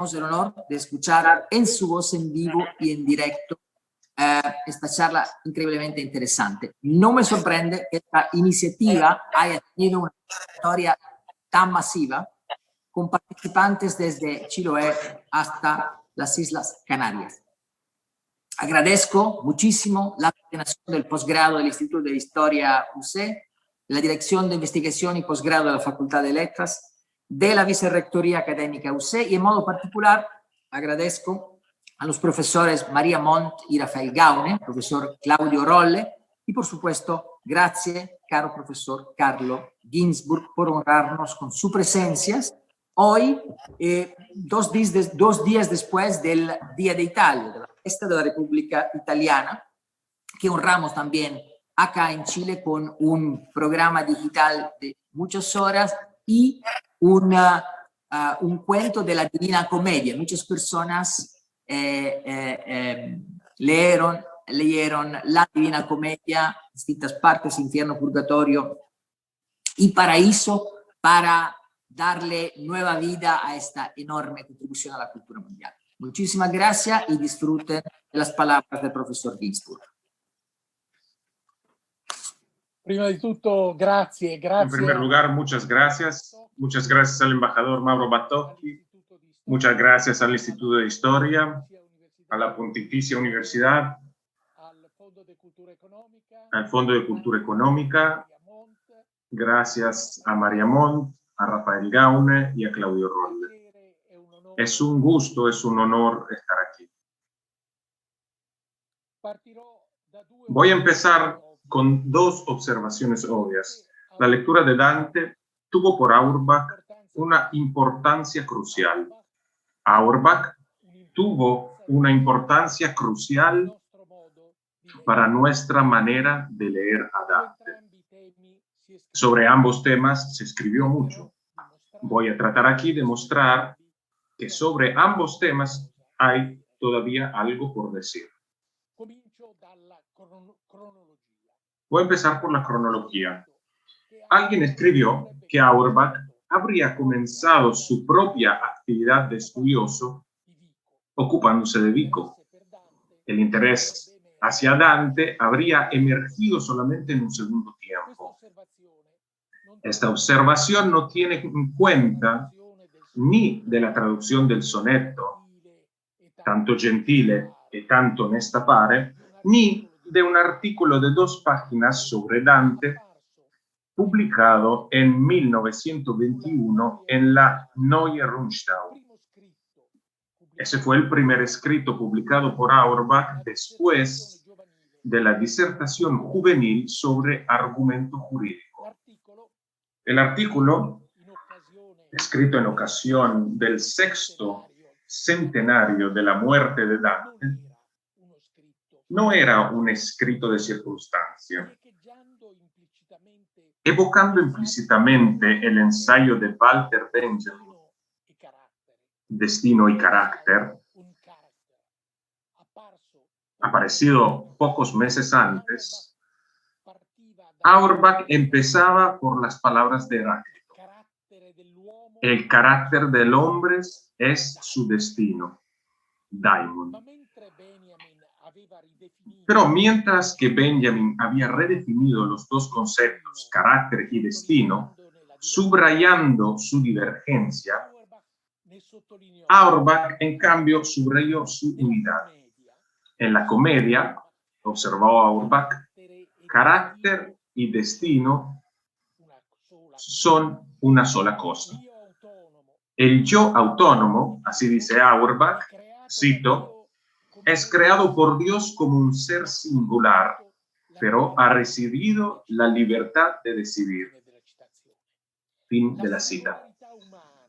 el honor de escuchar en su voz en vivo y en directo esta charla increíblemente interesante. No me sorprende que esta iniciativa haya tenido una historia tan masiva, con participantes desde Chiloé hasta las Islas Canarias. Agradezco muchísimo la coordinación del posgrado del Instituto de Historia UC, la Dirección de Investigación y Posgrado de la Facultad de Letras, de la Vicerrectoría Académica UC, y en modo particular agradezco a los profesores María Montt y Rafael Gaune, profesor Claudio Rolle, y por supuesto, gracias, caro profesor Carlo Ginzburg, por honrarnos con su presencia hoy, 2 días después del Día de Italia, de la fiesta de la República Italiana, que honramos también acá en Chile con un programa digital de muchas horas y un cuento de la Divina Comedia. Muchas personas leyeron la Divina Comedia, distintas partes, infierno, purgatorio y paraíso, para darle nueva vida a esta enorme contribución a la cultura mundial. Muchísimas gracias y disfruten de las palabras del profesor Ginzburg. Prima di tutto, grazie. En primer lugar, muchas gracias. Muchas gracias al embajador Mauro Battocchi. Muchas gracias al Instituto de Historia, a la Pontificia Universidad, al Fondo de Cultura Económica. Gracias a María Montt, a Rafael Gaune y a Claudio Rolle. Es un gusto, es un honor estar aquí. Voy a empezar con 2 observaciones obvias. La lectura de Dante tuvo por Auerbach una importancia crucial. Auerbach tuvo una importancia crucial para nuestra manera de leer a Dante. Sobre ambos temas se escribió mucho. Voy a tratar aquí de mostrar que sobre ambos temas hay todavía algo por decir. Voy a empezar por la cronología. Alguien escribió que Auerbach habría comenzado su propia actividad de estudioso ocupándose de Vico. El interés hacia Dante habría emergido solamente en un segundo tiempo. Esta observación no tiene en cuenta ni de la traducción del soneto, tanto gentile e tanto onesta pare, ni de un artículo de 2 páginas sobre Dante, publicado en 1921 en la Neue Rundschau. Ese fue el primer escrito publicado por Auerbach después de la disertación juvenil sobre argumento jurídico. El artículo, escrito en ocasión del 6º centenario de la muerte de Dante, no era un escrito de circunstancia. Evocando implícitamente el ensayo de Walter Benjamin, Destino y Carácter, aparecido pocos meses antes, Auerbach empezaba por las palabras de Heráclito. El carácter del hombre es su destino, daimon. Pero mientras que Benjamin había redefinido los 2 conceptos, carácter y destino, subrayando su divergencia, Auerbach, en cambio, subrayó su unidad. En la comedia, observó Auerbach, carácter y destino son una sola cosa. El yo autónomo, así dice Auerbach, cito, es creado por Dios como un ser singular, pero ha recibido la libertad de decidir. Fin de la cita.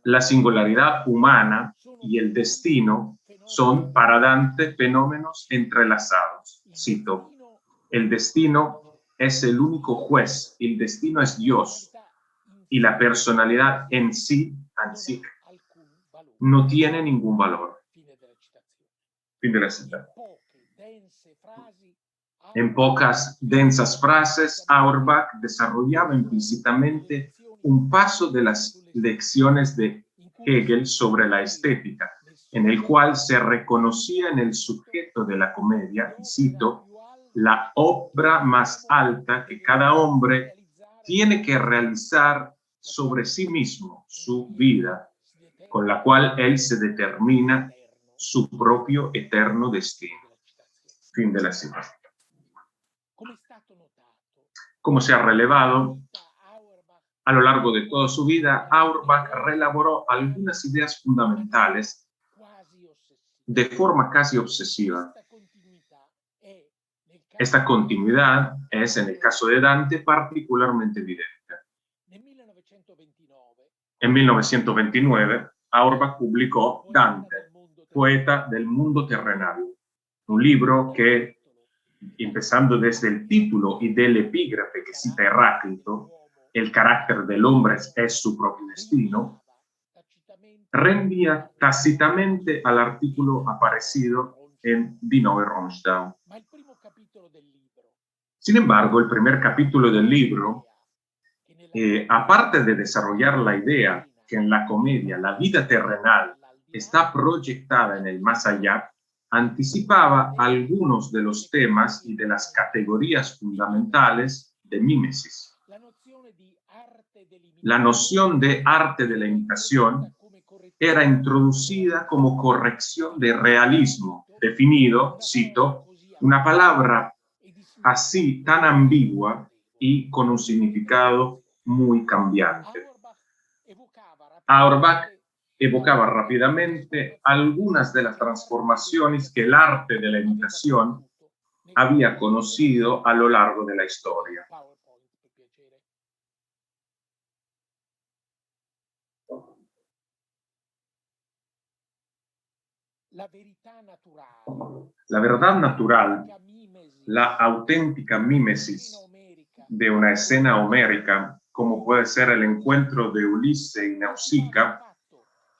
La singularidad humana y el destino son para Dante fenómenos entrelazados. Cito, el destino es el único juez, el destino es Dios, y la personalidad en sí, ansí, no tiene ningún valor. Fin de la cita. En pocas densas frases, Auerbach desarrollaba implícitamente un paso de las lecciones de Hegel sobre la estética, en el cual se reconocía en el sujeto de la comedia, y cito, la obra más alta que cada hombre tiene que realizar sobre sí mismo, su vida, con la cual él se determina su propio eterno destino. Fin de la cita. Como se ha relevado, a lo largo de toda su vida, Auerbach reelaboró algunas ideas fundamentales de forma casi obsesiva. Esta continuidad es, en el caso de Dante, particularmente evidente. En 1929, Auerbach publicó Dante, poeta del mundo terrenal, un libro que, empezando desde el título y del epígrafe que cita Heráclito, el carácter del hombre es su propio destino, rendía tácitamente al artículo aparecido en Die Neue Rundschau. Sin embargo, el primer capítulo del libro, aparte de desarrollar la idea que en la comedia la vida terrenal está proyectada en el más allá, anticipaba algunos de los temas y de las categorías fundamentales de mímesis. La noción de arte de la imitación era introducida como corrección de realismo, definido, cito, una palabra así tan ambigua y con un significado muy cambiante. Auerbach evocaba rápidamente algunas de las transformaciones que el arte de la imitación había conocido a lo largo de la historia. La verdad natural, la auténtica mímesis de una escena homérica, como puede ser el encuentro de Ulises y Nausicaa,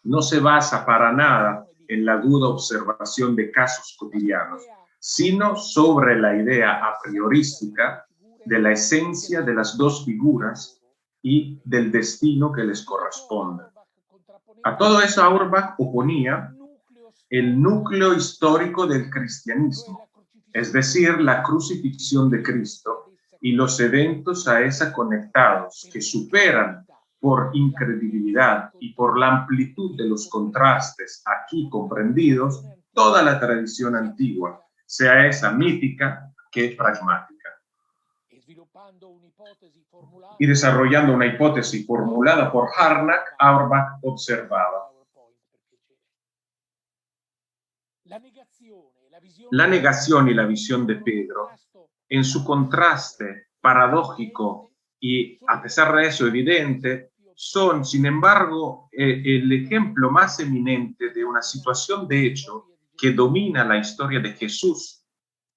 no se basa para nada en la aguda observación de casos cotidianos, sino sobre la idea a priorística de la esencia de las dos figuras y del destino que les corresponde. A todo eso Auerbach oponía el núcleo histórico del cristianismo, es decir, la crucifixión de Cristo y los eventos a esa conectados que superan por incredibilidad y por la amplitud de los contrastes aquí comprendidos toda la tradición antigua, sea esa mítica que pragmática. Y desarrollando una hipótesis formulada por Harnack, Auerbach observaba: la negación y la visión de Pedro, en su contraste paradójico y, a pesar de eso, evidente, son, sin embargo, el ejemplo más eminente de una situación de hecho que domina la historia de Jesús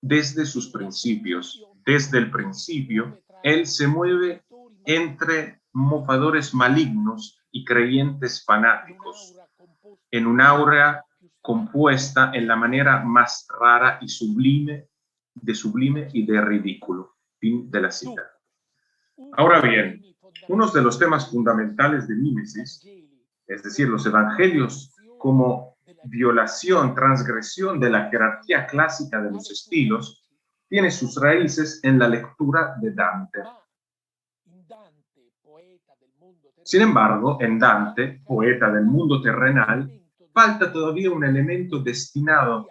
desde sus principios. Desde el principio, él se mueve entre mofadores malignos y creyentes fanáticos, en un aura compuesta en la manera más rara y sublime y de ridículo. Fin de la cita. Ahora bien, uno de los temas fundamentales de mímesis, es decir, los evangelios como violación, transgresión de la jerarquía clásica de los estilos, tiene sus raíces en la lectura de Dante. Sin embargo, en Dante, poeta del mundo terrenal, falta todavía un elemento destinado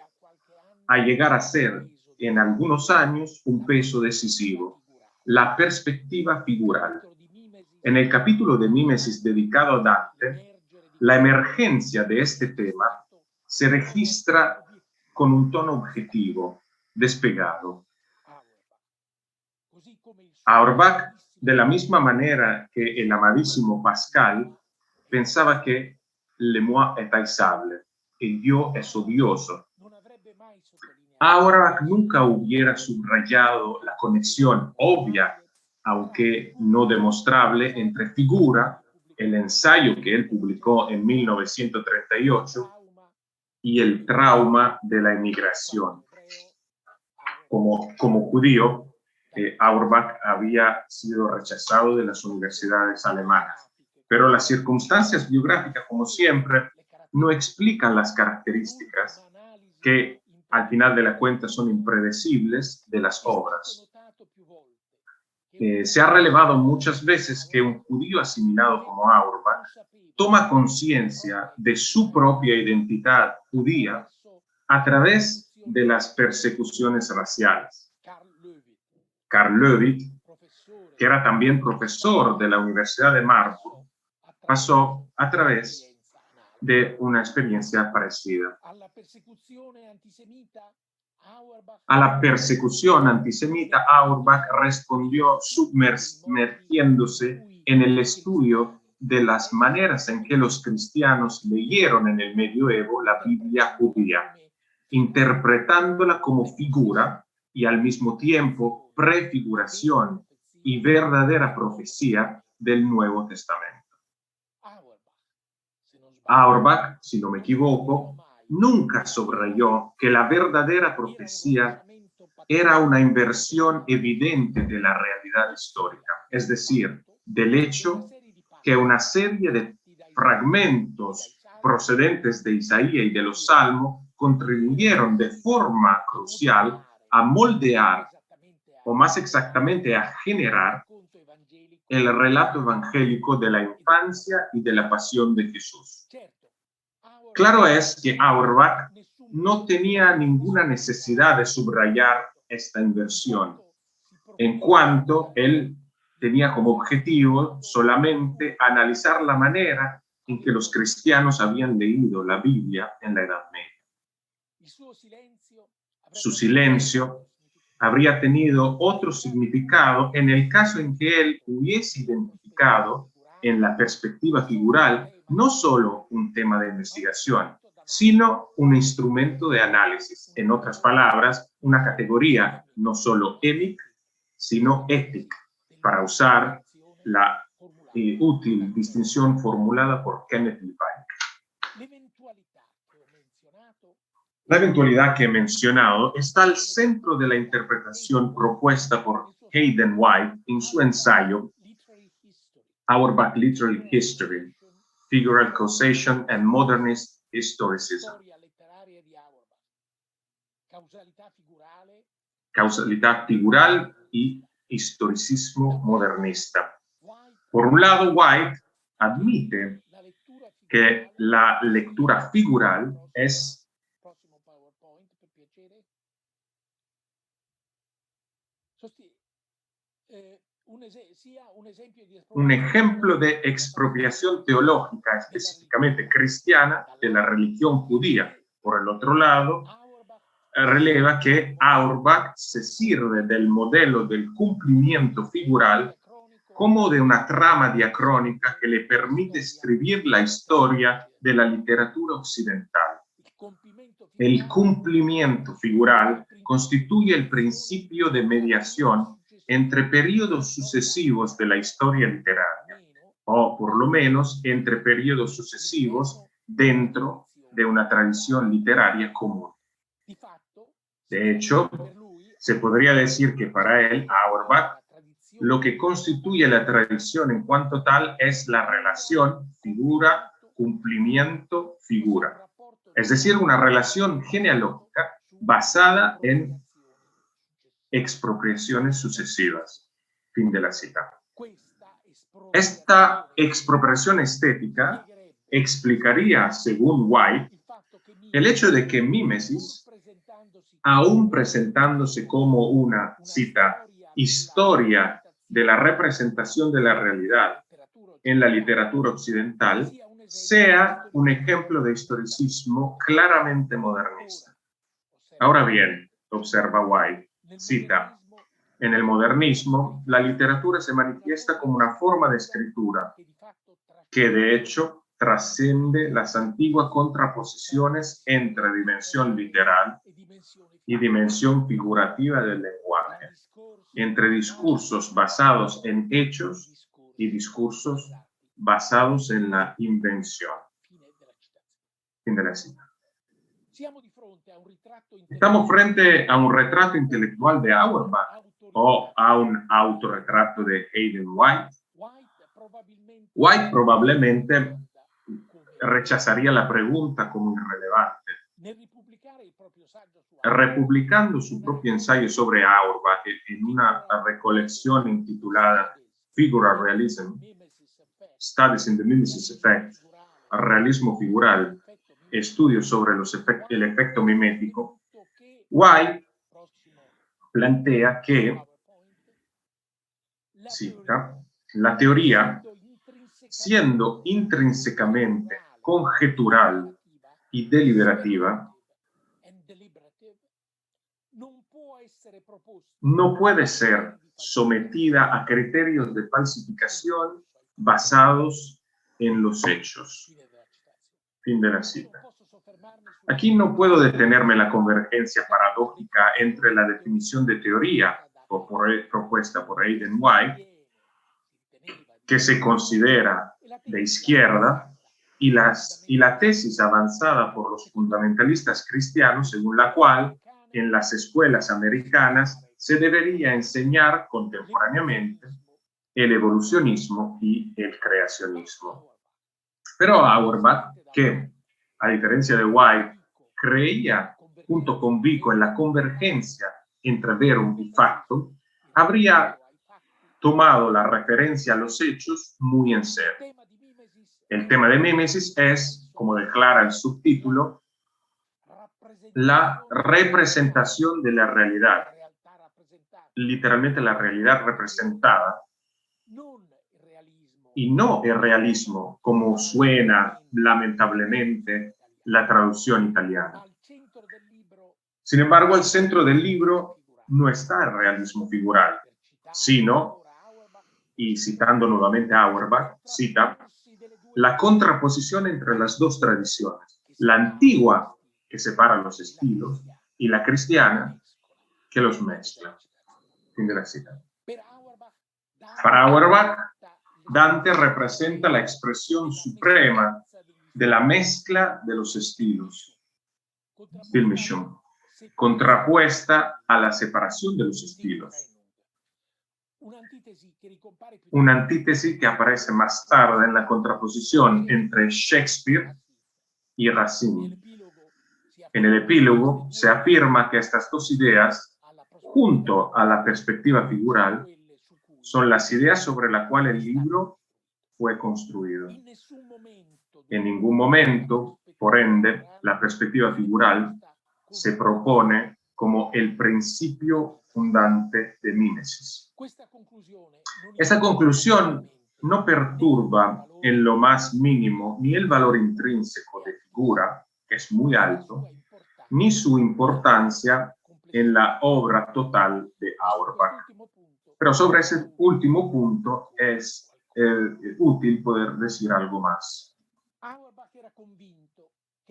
a llegar a ser, en algunos años, un peso decisivo: la perspectiva figural. En el capítulo de mímesis dedicado a Dante, la emergencia de este tema se registra con un tono objetivo, despegado. Auerbach, de la misma manera que el amadísimo Pascal, pensaba que le moi est haïssable, el yo es odioso. Auerbach nunca hubiera subrayado la conexión obvia, aunque no demostrable, entre figura, el ensayo que él publicó en 1938, y el trauma de la emigración. Como judío, Auerbach había sido rechazado de las universidades alemanas, pero las circunstancias biográficas, como siempre, no explican las características que al final de la cuenta son impredecibles de las obras. Se ha relevado muchas veces que un judío asimilado como Auerbach toma conciencia de su propia identidad judía a través de las persecuciones raciales. Karl Löwit, que era también profesor de la Universidad de Marburg, pasó a través de una experiencia parecida. A la persecución antisemita, Auerbach respondió sumergiéndose en el estudio de las maneras en que los cristianos leyeron en el medioevo la Biblia judía, interpretándola como figura y al mismo tiempo prefiguración y verdadera profecía del Nuevo Testamento. Auerbach, si no me equivoco, nunca subrayó que la verdadera profecía era una inversión evidente de la realidad histórica, es decir, del hecho que una serie de fragmentos procedentes de Isaías y de los Salmos contribuyeron de forma crucial a moldear, o más exactamente a generar, el relato evangélico de la infancia y de la pasión de Jesús. Claro es que Auerbach no tenía ninguna necesidad de subrayar esta inversión, en cuanto él tenía como objetivo solamente analizar la manera en que los cristianos habían leído la Biblia en la Edad Media. Su silencio habría tenido otro significado en el caso en que él hubiese identificado en la perspectiva figural no solo un tema de investigación, sino un instrumento de análisis. En otras palabras, una categoría no solo émic, sino ética, para usar la útil distinción formulada por Kenneth Levine. La eventualidad que he mencionado está al centro de la interpretación propuesta por Hayden White en su ensayo Auerbach Literary History, Figural Causation and Modernist Historicism. Causalidad figural y historicismo modernista. Por un lado, White admite que la lectura figural es un ejemplo de expropiación teológica específicamente cristiana de la religión judía. Por el otro lado, releva que Auerbach se sirve del modelo del cumplimiento figural como de una trama diacrónica que le permite escribir la historia de la literatura occidental. El cumplimiento figural constituye el principio de mediación entre periodos sucesivos de la historia literaria, o por lo menos entre periodos sucesivos dentro de una tradición literaria común. De hecho, se podría decir que para él, Auerbach, lo que constituye la tradición en cuanto tal es la relación figura, cumplimiento, figura. Es decir, una relación genealógica basada en expropiaciones sucesivas. Fin de la cita. Esta expropiación estética explicaría, según White, el hecho de que Mimesis, aún presentándose como una, cita, historia de la representación de la realidad en la literatura occidental, sea un ejemplo de historicismo claramente modernista. Ahora bien, observa White, cita, en el modernismo, la literatura se manifiesta como una forma de escritura que de hecho trasciende las antiguas contraposiciones entre dimensión literal y dimensión figurativa del lenguaje, entre discursos basados en hechos y discursos basados en la invención. Fin de la cita. Estamos frente a un retrato intelectual de Auerbach o a un autorretrato de Hayden White. White probablemente rechazaría la pregunta como irrelevante. Republicando su propio ensayo sobre Auerbach en una recolección intitulada Figural Realism, Studies in the Mimesis Effect, Realismo Figural, Estudios sobre el efecto mimético, White plantea que, cita, la teoría, siendo intrínsecamente conjetural y deliberativa, no puede ser sometida a criterios de falsificación basados en los hechos. Fin de la cita. Aquí no puedo detenerme en la convergencia paradójica entre la definición de teoría propuesta por Aidan White, que se considera de izquierda, y la tesis avanzada por los fundamentalistas cristianos, según la cual en las escuelas americanas se debería enseñar contemporáneamente el evolucionismo y el creacionismo. Pero Auerbach, que a diferencia de White, creía junto con Vico en la convergencia entre verum y factum, habría tomado la referencia a los hechos muy en serio. El tema de mímesis es, como declara el subtítulo, la representación de la realidad, literalmente la realidad representada, y no el realismo, como suena lamentablemente la traducción italiana. Sin embargo, al centro del libro no está el realismo figural, sino, y citando nuevamente a Auerbach, cita, la contraposición entre las dos tradiciones, la antigua, que separa los estilos, y la cristiana, que los mezcla. Fin de la cita. Para Auerbach, Dante representa la expresión suprema de la mezcla de los estilos, Filmischung, contrapuesta a la separación de los estilos. Una antítesis que aparece más tarde en la contraposición entre Shakespeare y Racine. En el epílogo se afirma que estas dos ideas, junto a la perspectiva figural, son las ideas sobre las cuales el libro fue construido. En ningún momento, por ende, la perspectiva figural se propone como el principio fundante de mímesis. Esta conclusión no perturba en lo más mínimo ni el valor intrínseco de figura, que es muy alto, ni su importancia en la obra total de Auerbach. Pero sobre ese último punto es útil poder decir algo más.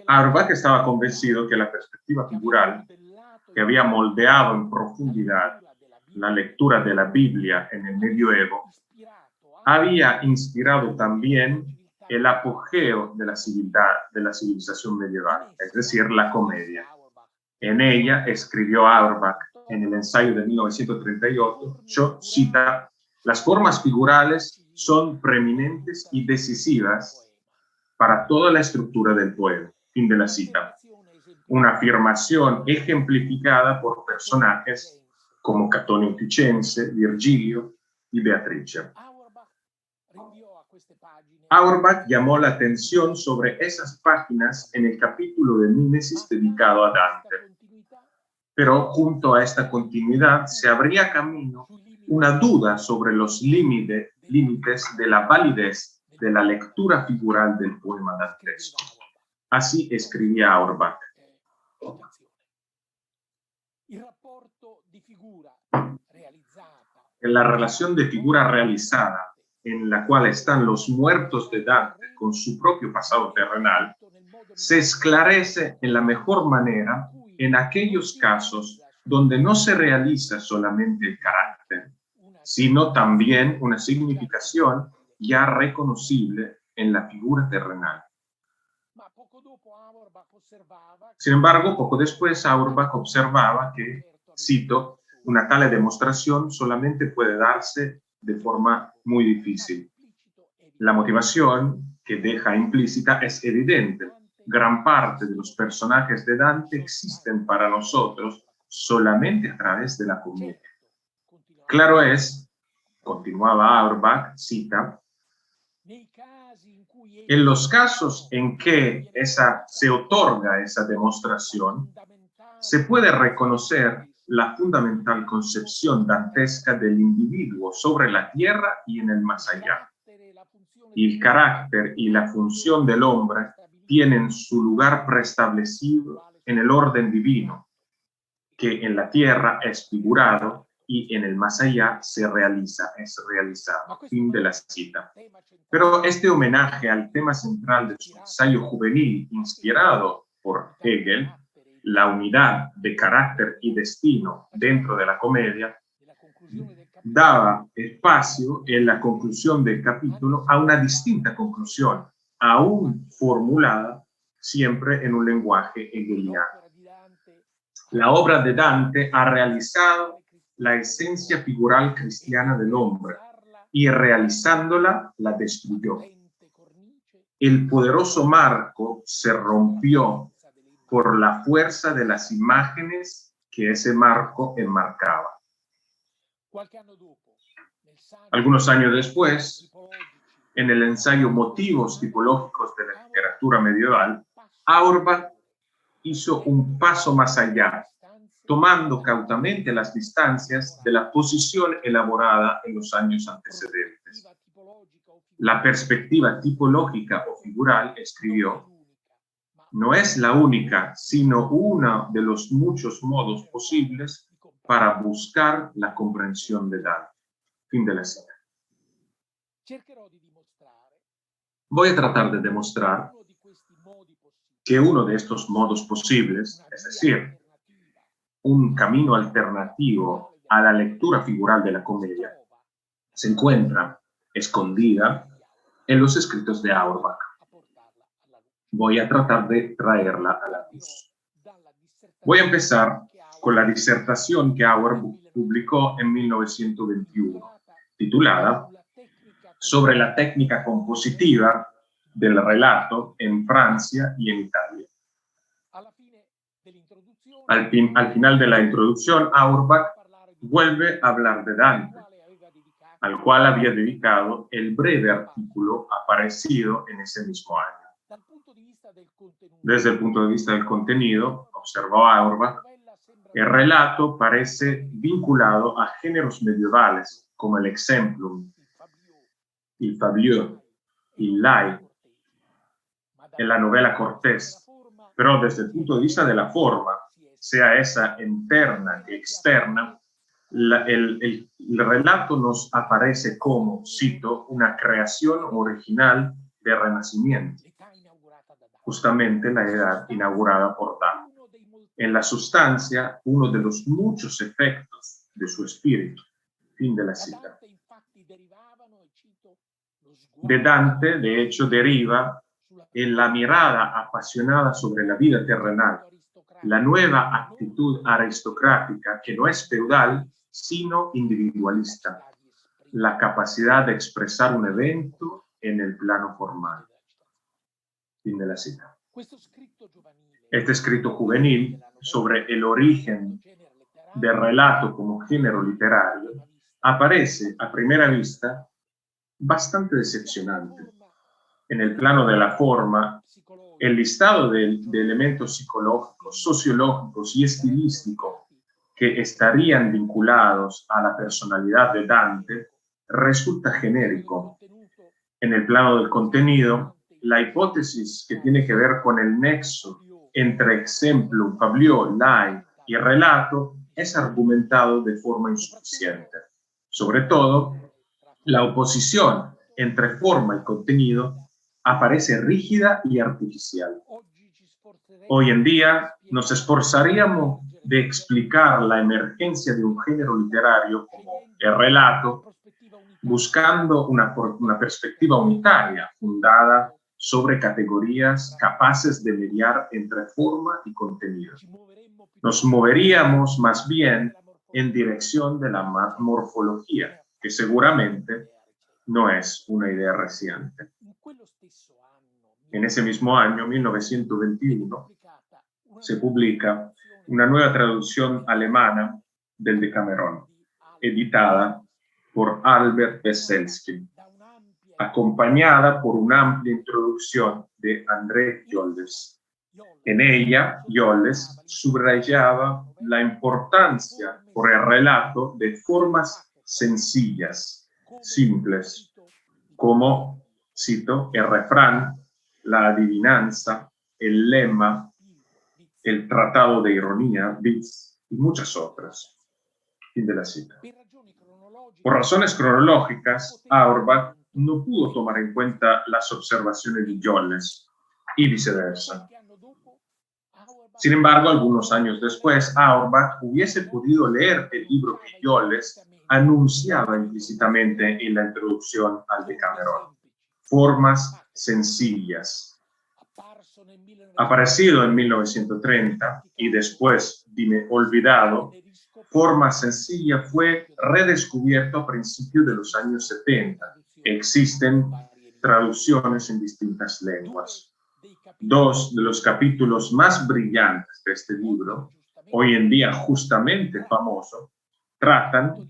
Auerbach estaba convencido que la perspectiva figural, que había moldeado en profundidad la lectura de la Biblia en el medioevo, había inspirado también el apogeo de la civilización medieval, es decir, la comedia. En ella escribió Auerbach en el ensayo de 1938, cita, las formas figurales son preeminentes y decisivas para toda la estructura del poema. Fin de la cita. Una afirmación ejemplificada por personajes como Catonio Ticense, Virgilio y Beatrice. Auerbach llamó la atención sobre esas páginas en el capítulo de Mímesis dedicado a Dante. Pero junto a esta continuidad se abría camino una duda sobre los límites de la validez de la lectura figural del poema dantesco. Así escribía Auerbach. En la relación de figura realizada, en la cual están los muertos de Dante con su propio pasado terrenal, se esclarece en la mejor manera en aquellos casos donde no se realiza solamente el carácter, sino también una significación ya reconocible en la figura terrenal. Sin embargo, poco después Auerbach observaba que, cito, una tal demostración solamente puede darse de forma muy difícil. La motivación que deja implícita es evidente. Gran parte de los personajes de Dante existen para nosotros solamente a través de la comedia. Claro es, continuaba Auerbach, cita, en los casos en que se otorga esa demostración, se puede reconocer la fundamental concepción dantesca del individuo sobre la tierra y en el más allá. El carácter y la función del hombre tienen su lugar preestablecido en el orden divino, que en la tierra es figurado y en el más allá es realizado. Fin de la cita. Pero este homenaje al tema central de su ensayo juvenil, inspirado por Hegel, la unidad de carácter y destino dentro de la comedia, daba espacio en la conclusión del capítulo a una distinta conclusión, aún formulada siempre en un lenguaje hegeliano. La obra de Dante ha realizado la esencia figural cristiana del hombre y realizándola la destruyó. El poderoso marco se rompió por la fuerza de las imágenes que ese marco enmarcaba. Algunos años después, en el ensayo Motivos tipológicos de la literatura medieval, Auerbach hizo un paso más allá, tomando cautamente las distancias de la posición elaborada en los años antecedentes. La perspectiva tipológica o figural, escribió, no es la única, sino uno de los muchos modos posibles para buscar la comprensión de Dante. Fin de la cita. Voy a tratar de demostrar que uno de estos modos posibles, es decir, un camino alternativo a la lectura figural de la comedia, se encuentra escondida en los escritos de Auerbach. Voy a tratar de traerla a la luz. Voy a empezar con la disertación que Auerbach publicó en 1921, titulada Sobre la técnica compositiva del relato en Francia y en Italia. Al final de la introducción, Auerbach vuelve a hablar de Dante, al cual había dedicado el breve artículo aparecido en ese mismo año. Desde el punto de vista del contenido, observó Auerbach, el relato parece vinculado a géneros medievales como el exemplum, il fabliau, il lai, en la novela Cortés, pero desde el punto de vista de la forma, sea esa interna que externa, el relato nos aparece como, cito, una creación original de Renacimiento, justamente la edad inaugurada por Dante. En la sustancia, uno de los muchos efectos de su espíritu. Fin de la cita. De Dante, de hecho, deriva en la mirada apasionada sobre la vida terrenal, la nueva actitud aristocrática que no es feudal, sino individualista, la capacidad de expresar un evento en el plano formal. Fin de la cita. Este escrito juvenil sobre el origen del relato como género literario aparece a primera vista bastante decepcionante. En el plano de la forma, el listado de elementos psicológicos, sociológicos y estilísticos que estarían vinculados a la personalidad de Dante resulta genérico. En el plano del contenido, la hipótesis que tiene que ver con el nexo entre exemplum, fabliau, lai y relato es argumentado de forma insuficiente. Sobre todo, la oposición entre forma y contenido aparece rígida y artificial. Hoy en día nos esforzaríamos de explicar la emergencia de un género literario como el relato, buscando una perspectiva unitaria fundada sobre categorías capaces de mediar entre forma y contenido. Nos moveríamos más bien en dirección de la morfología, que seguramente no es una idea reciente. En ese mismo año, 1921, se publica una nueva traducción alemana del Decamerón, editada por Albert Wesselski, acompañada por una amplia introducción de André Jolles. En ella, Jolles subrayaba la importancia por el relato de formas sencillas, simples, como, cito, el refrán, la adivinanza, el lema, el tratado de ironía, Witz, y muchas otras. Fin de la cita. Por razones cronológicas, Auerbach no pudo tomar en cuenta las observaciones de Jolles y viceversa. Sin embargo, algunos años después, Auerbach hubiese podido leer el libro que Jolles anunciaba implícitamente en la introducción al Decamerón. Formas sencillas. Aparecido en 1930 y después olvidado, Forma sencilla fue redescubierto a principios de los años 70. Existen traducciones en distintas lenguas. Dos de los capítulos más brillantes de este libro, hoy en día justamente famoso, tratan,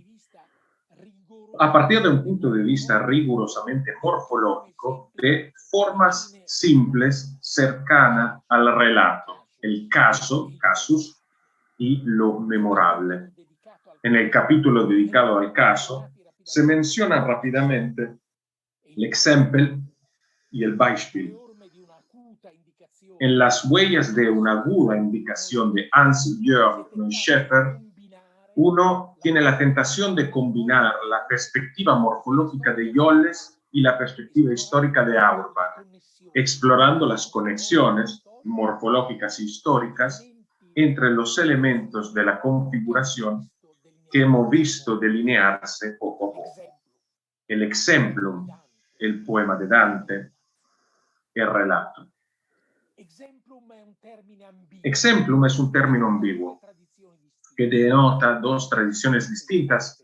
a partir de un punto de vista rigurosamente morfológico, de formas simples cercanas al relato, el caso, casus, y lo memorable. En el capítulo dedicado al caso, se mencionan rápidamente el Exempel y el Beispiel. En las huellas de una aguda indicación de Hans-Jörg Schäfer, uno tiene la tentación de combinar la perspectiva morfológica de Jolles y la perspectiva histórica de Auerbach, explorando las conexiones morfológicas e históricas entre los elementos de la configuración que hemos visto delinearse poco a poco. El Exemplum, el poema de Dante, el relato. Exemplum es un término ambiguo que denota dos tradiciones distintas,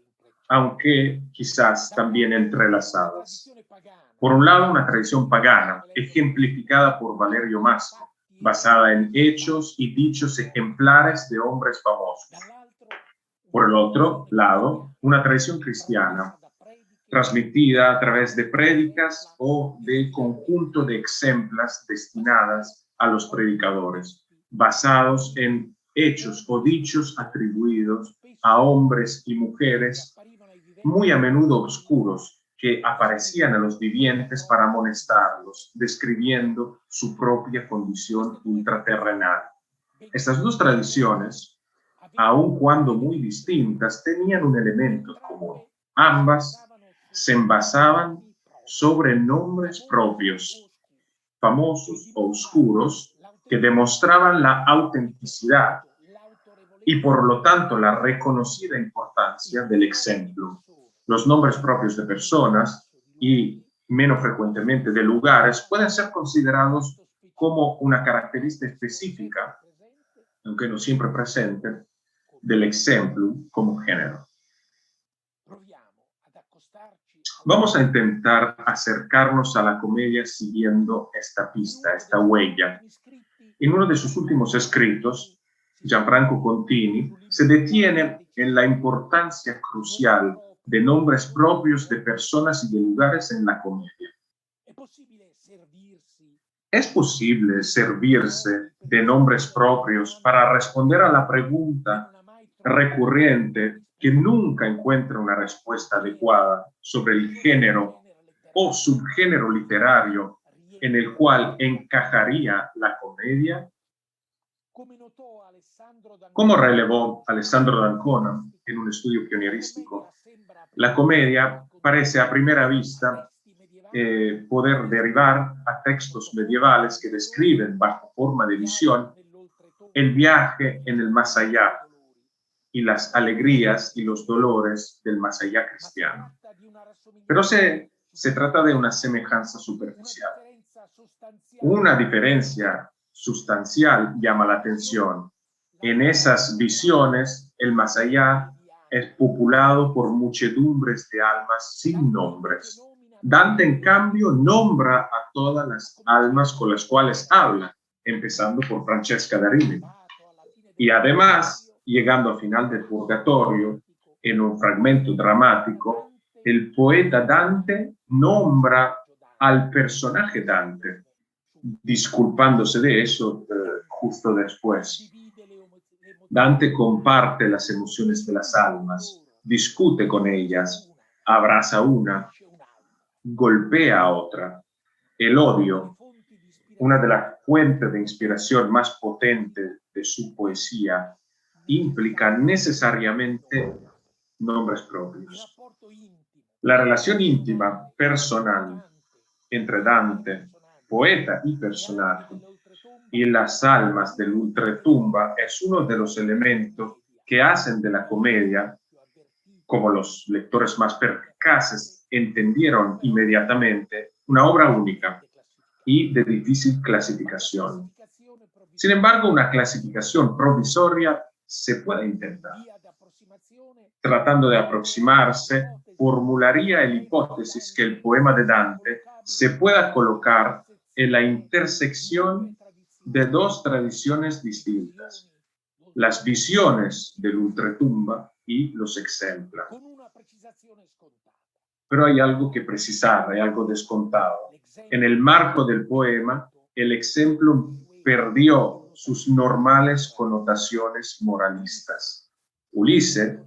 aunque quizás también entrelazadas. Por un lado, una tradición pagana, ejemplificada por Valerio Masco, basada en hechos y dichos ejemplares de hombres famosos. Por el otro lado, una tradición cristiana, transmitida a través de prédicas o de conjunto de exemplas destinadas a los predicadores, basados en hechos o dichos atribuidos a hombres y mujeres, muy a menudo oscuros, que aparecían a los vivientes para amonestarlos, describiendo su propia condición ultraterrenal. Estas dos tradiciones, aun cuando muy distintas, tenían un elemento común. Ambas se basaban sobre nombres propios, famosos o oscuros, que demostraban la autenticidad y por lo tanto la reconocida importancia del exemplo. Los nombres propios de personas y, menos frecuentemente, de lugares pueden ser considerados como una característica específica, aunque no siempre presente, del exemplum como género. Vamos a intentar acercarnos a la comedia siguiendo esta pista, esta huella. En uno de sus últimos escritos, Gianfranco Contini se detiene en la importancia crucial de nombres propios de personas y de lugares en la comedia. ¿Es posible servirse de nombres propios para responder a la pregunta recurrente que nunca encuentra una respuesta adecuada sobre el género o subgénero literario en el cual encajaría la comedia? Como relevó Alessandro d'Ancona en un estudio pionierístico, la comedia parece a primera vista poder derivar a textos medievales que describen bajo forma de visión el viaje en el más allá y las alegrías y los dolores del más allá cristiano. Pero se trata de una semejanza superficial. Una diferencia sustancial llama la atención. En esas visiones, el más allá es populado por muchedumbres de almas sin nombres, Dante, en cambio, nombra a todas las almas con las cuales habla, empezando por Francesca da Rimini. Y además, llegando al final del Purgatorio, en un fragmento dramático, el poeta Dante nombra al personaje Dante, disculpándose de eso justo después. Dante comparte las emociones de las almas, discute con ellas, abraza una, golpea a otra. El odio, una de las fuentes de inspiración más potentes de su poesía, implica necesariamente nombres propios. La relación íntima, personal, entre Dante, poeta y personaje, y las almas del ultratumba es uno de los elementos que hacen de la comedia, como los lectores más perspicaces entendieron inmediatamente, una obra única y de difícil clasificación. Sin embargo, una clasificación provisoria se puede intentar. Tratando de aproximarse, formularía la hipótesis que el poema de Dante se pueda colocar en la intersección de dos tradiciones distintas: las visiones del ultratumba y los exempla. Pero hay algo que precisar, hay algo descontado. En el marco del poema, el exemplo perdió sus normales connotaciones moralistas. Ulises,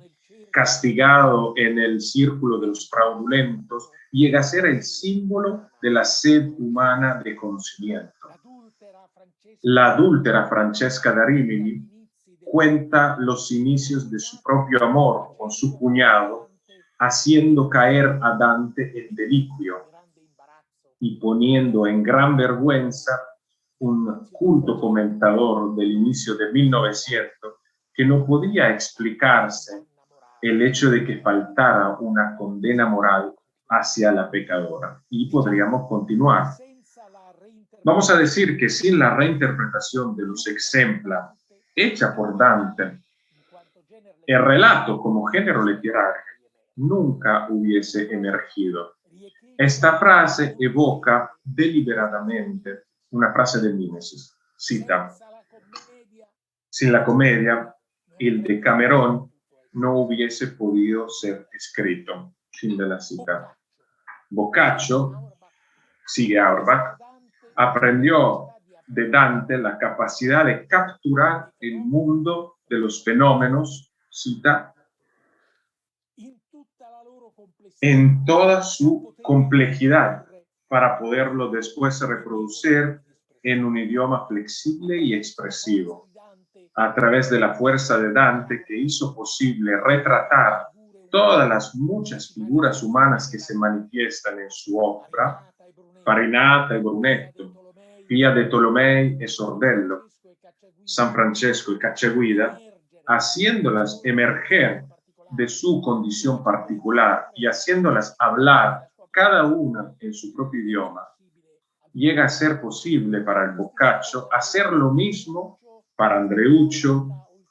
castigado en el círculo de los fraudulentos, llega a ser el símbolo de la sed humana de conocimiento. La adúltera Francesca da Rimini cuenta los inicios de su propio amor con su cuñado, haciendo caer a Dante en deliquio y poniendo en gran vergüenza un culto comentador del inicio de 1900 que no podía explicarse el hecho de que faltara una condena moral hacia la pecadora. Y podríamos continuar. Vamos a decir que sin la reinterpretación de los exempla hecha por Dante, el relato como género literario nunca hubiese emergido. Esta frase evoca deliberadamente una frase de Mimesis. Cita: sin la comedia, el Decamerón no hubiese podido ser escrito. Fin de la cita. Boccaccio, sigue Auerbach, aprendió de Dante la capacidad de capturar el mundo de los fenómenos, cita, en toda su complejidad, para poderlo después reproducir en un idioma flexible y expresivo. A través de la fuerza de Dante, que hizo posible retratar todas las muchas figuras humanas que se manifiestan en su obra, Farinata y Brunetto, Pia de Tolomei y Sordello, San Francesco y Cacciaguida, haciéndolas emerger de su condición particular y haciéndolas hablar cada una en su propio idioma, llega a ser posible para el Boccaccio hacer lo mismo para Andreuccio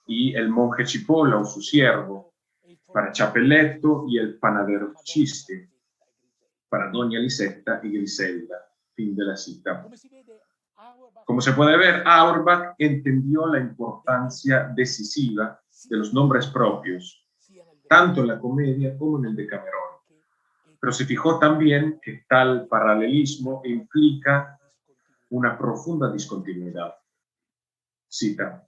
y el monje Cipolla o su siervo, para Chapelletto y el panadero Cisti, para Doña Lisetta y Griselda. Fin de la cita. Como se puede ver, Auerbach entendió la importancia decisiva de los nombres propios, tanto en la comedia como en el Decamerón. Pero se fijó también que tal paralelismo implica una profunda discontinuidad. Cita: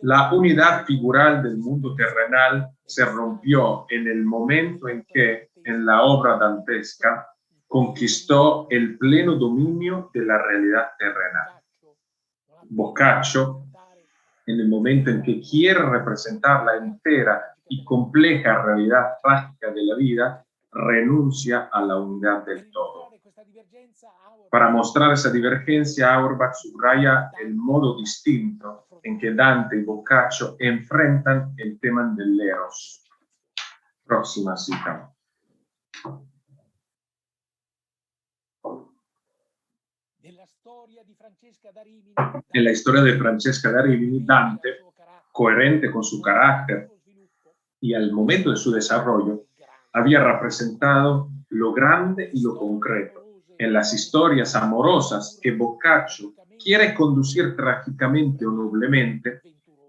la unidad figural del mundo terrenal se rompió en el momento en que, en la obra dantesca, conquistó el pleno dominio de la realidad terrenal. Boccaccio, en el momento en que quiere representar la entera y compleja realidad trágica de la vida, renuncia a la unidad del todo. Para mostrar esa divergencia, Auerbach subraya el modo distinto en que Dante y Boccaccio enfrentan el tema del eros. Próxima cita. En la historia de Francesca da Rimini, Dante, coherente con su carácter y al momento de su desarrollo, había representado lo grande y lo concreto. En las historias amorosas que Boccaccio quiere conducir trágicamente o noblemente,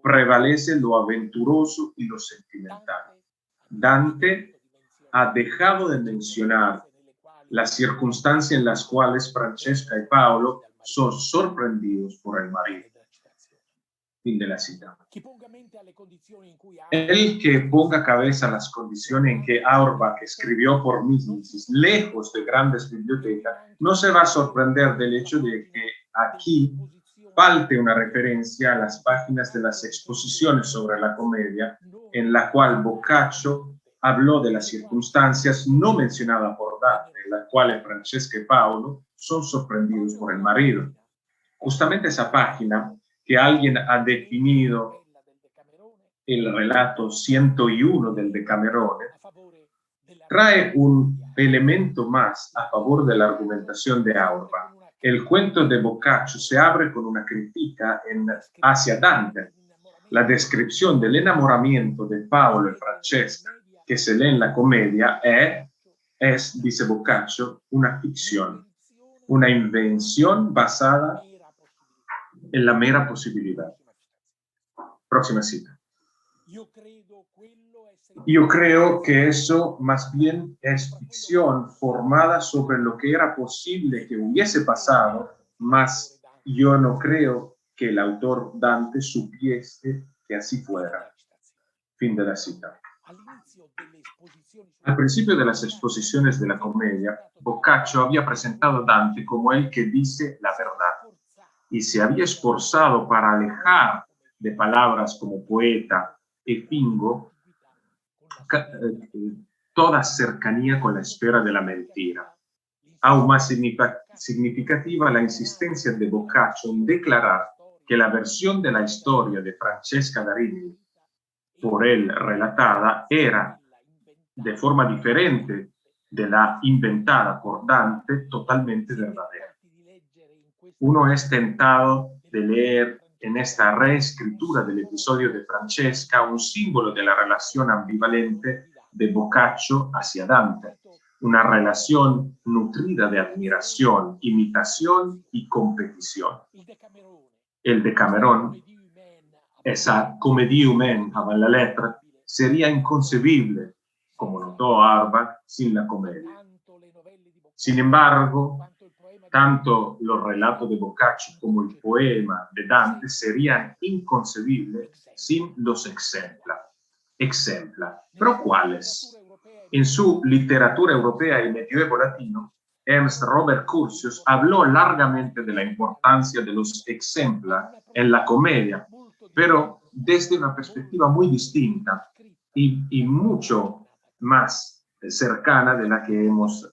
prevalece lo aventuroso y lo sentimental. Dante ha dejado de mencionar las circunstancias en las cuales Francesca y Paolo son sorprendidos por el marido. Fin de la cita. El que ponga cabeza a las condiciones en que Auerbach escribió por mimesis, lejos de grandes bibliotecas, no se va a sorprender del hecho de que aquí falte una referencia a las páginas de las exposiciones sobre la comedia, en la cual Boccaccio habló de las circunstancias no mencionadas por Dante, en las cuales Francesca y Paolo son sorprendidos por el marido. Justamente esa página que alguien ha definido el relato 101 del Decamerone, trae un elemento más a favor de la argumentación de Auerbach. El cuento de Boccaccio se abre con una crítica hacia Dante. La descripción del enamoramiento de Paolo y Francesca que se lee en la comedia es, dice Boccaccio, una ficción, una invención basada en la mera posibilidad. Próxima cita. Yo creo que eso más bien es ficción formada sobre lo que era posible que hubiese pasado, mas yo no creo que el autor Dante supiese que así fuera. Fin de la cita. Al principio de las exposiciones de la comedia, Boccaccio había presentado a Dante como el que dice la verdad y se había esforzado para alejar de palabras como poeta y fingo toda cercanía con la esfera de la mentira. Aún más significativa la insistencia de Boccaccio en declarar que la versión de la historia de Francesca da Rimini por él relatada era, de forma diferente de la inventada por Dante, totalmente verdadera. Uno es tentado de leer en esta reescritura del episodio de Francesca un símbolo de la relación ambivalente de Boccaccio hacia Dante, una relación nutrida de admiración, imitación y competición. El Decamerón, esa comédie humaine avant la lettre, sería inconcebible, como notó Auerbach, sin la comedia. Sin embargo, tanto los relatos de Boccaccio como el poema de Dante serían inconcebibles sin los exempla. ¿Pero cuáles? En su literatura europea y medioevo latino, Ernst Robert Curtius habló largamente de la importancia de los exempla en la comedia, pero desde una perspectiva muy distinta y mucho más cercana de la que hemos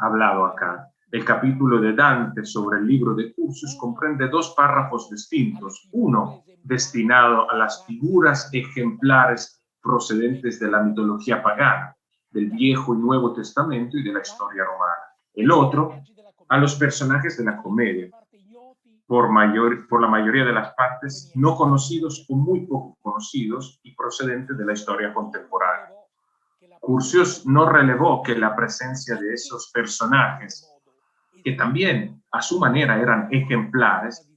hablado acá. El capítulo de Dante sobre el libro de Curtius comprende dos párrafos distintos, uno destinado a las figuras ejemplares procedentes de la mitología pagana, del Viejo y Nuevo Testamento y de la historia romana. El otro a los personajes de la comedia, por la mayoría de las partes no conocidos o muy poco conocidos y procedentes de la historia contemporánea. Curtius no relevó que la presencia de esos personajes, que también a su manera eran ejemplares,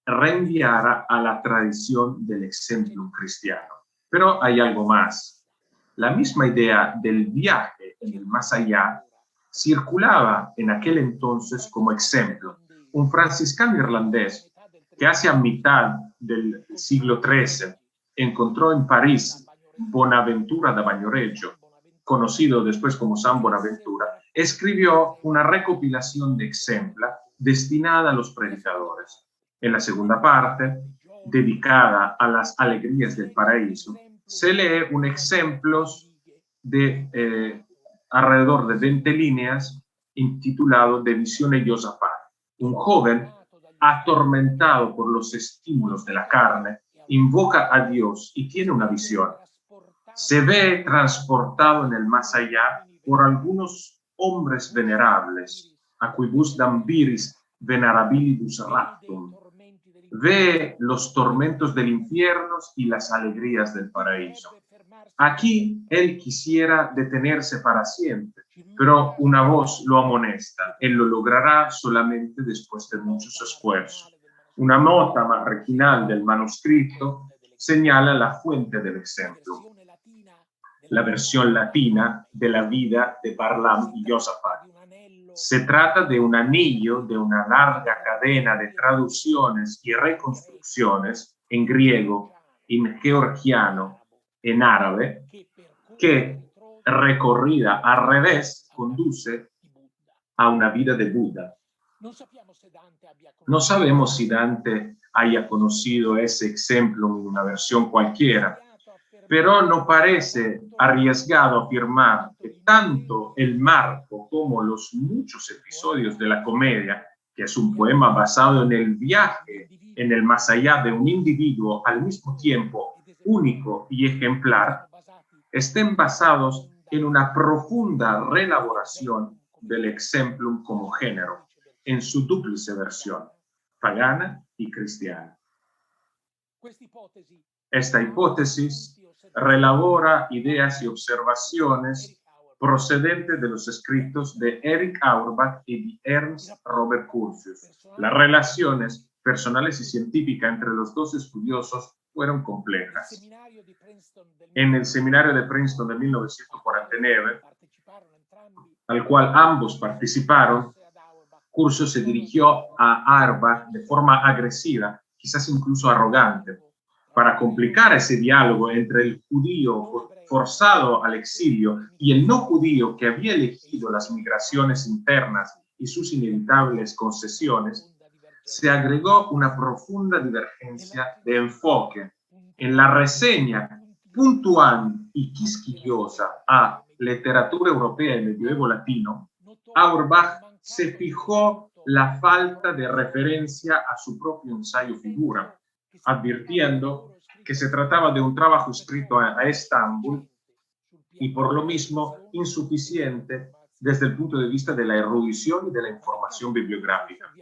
reenviara a la tradición del exemplum cristiano. Pero hay algo más. La misma idea del viaje en el más allá circulaba en aquel entonces como ejemplo. Un franciscano irlandés que hacia mitad del siglo XIII encontró en París Bonaventura da Bagnoregio, conocido después como San Bonaventura, escribió una recopilación de exempla destinada a los predicadores. En la segunda parte, dedicada a las alegrías del paraíso, se lee un ejemplo de alrededor de 20 líneas intitulado De visione Josafat. Un joven, atormentado por los estímulos de la carne, invoca a Dios y tiene una visión. Se ve transportado en el más allá por algunos hombres venerables, a quibus dam viris venerabilibus raptum. Ve los tormentos del infierno y las alegrías del paraíso. Aquí él quisiera detenerse para siempre, pero una voz lo amonesta. Él lo logrará solamente después de muchos esfuerzos. Una nota marginal del manuscrito señala la fuente del ejemplo, la versión latina de la vida de Barlaam y Josafat. Se trata de un anillo de una larga cadena de traducciones y reconstrucciones en griego, en georgiano, en árabe, que, recorrida al revés, conduce a una vida de Buda. No sabemos si Dante haya conocido ese ejemplo en una versión cualquiera, pero no parece arriesgado afirmar que tanto el marco como los muchos episodios de la comedia, que es un poema basado en el viaje en el más allá de un individuo al mismo tiempo único y ejemplar, estén basados en una profunda reelaboración del exemplum como género, en su dúplice versión, pagana y cristiana. Esta hipótesis relabora ideas y observaciones procedentes de los escritos de Erich Auerbach y de Ernst Robert Curtius. Las relaciones personales y científicas entre los dos estudiosos fueron complejas. En el seminario de Princeton de 1949, al cual ambos participaron, Curtius se dirigió a Auerbach de forma agresiva, quizás incluso arrogante, para complicar ese diálogo entre el judío forzado al exilio y el no judío que había elegido las migraciones internas y sus inevitables concesiones. Se agregó una profunda divergencia de enfoque. En la reseña puntual y quisquillosa a literatura europea y medioevo latino, Auerbach se fijó la falta de referencia a su propio ensayo figura, advirtiendo que se trataba de un trabajo escrito a Estambul y por lo mismo insuficiente desde el punto de vista de la erudición y de la información bibliográfica.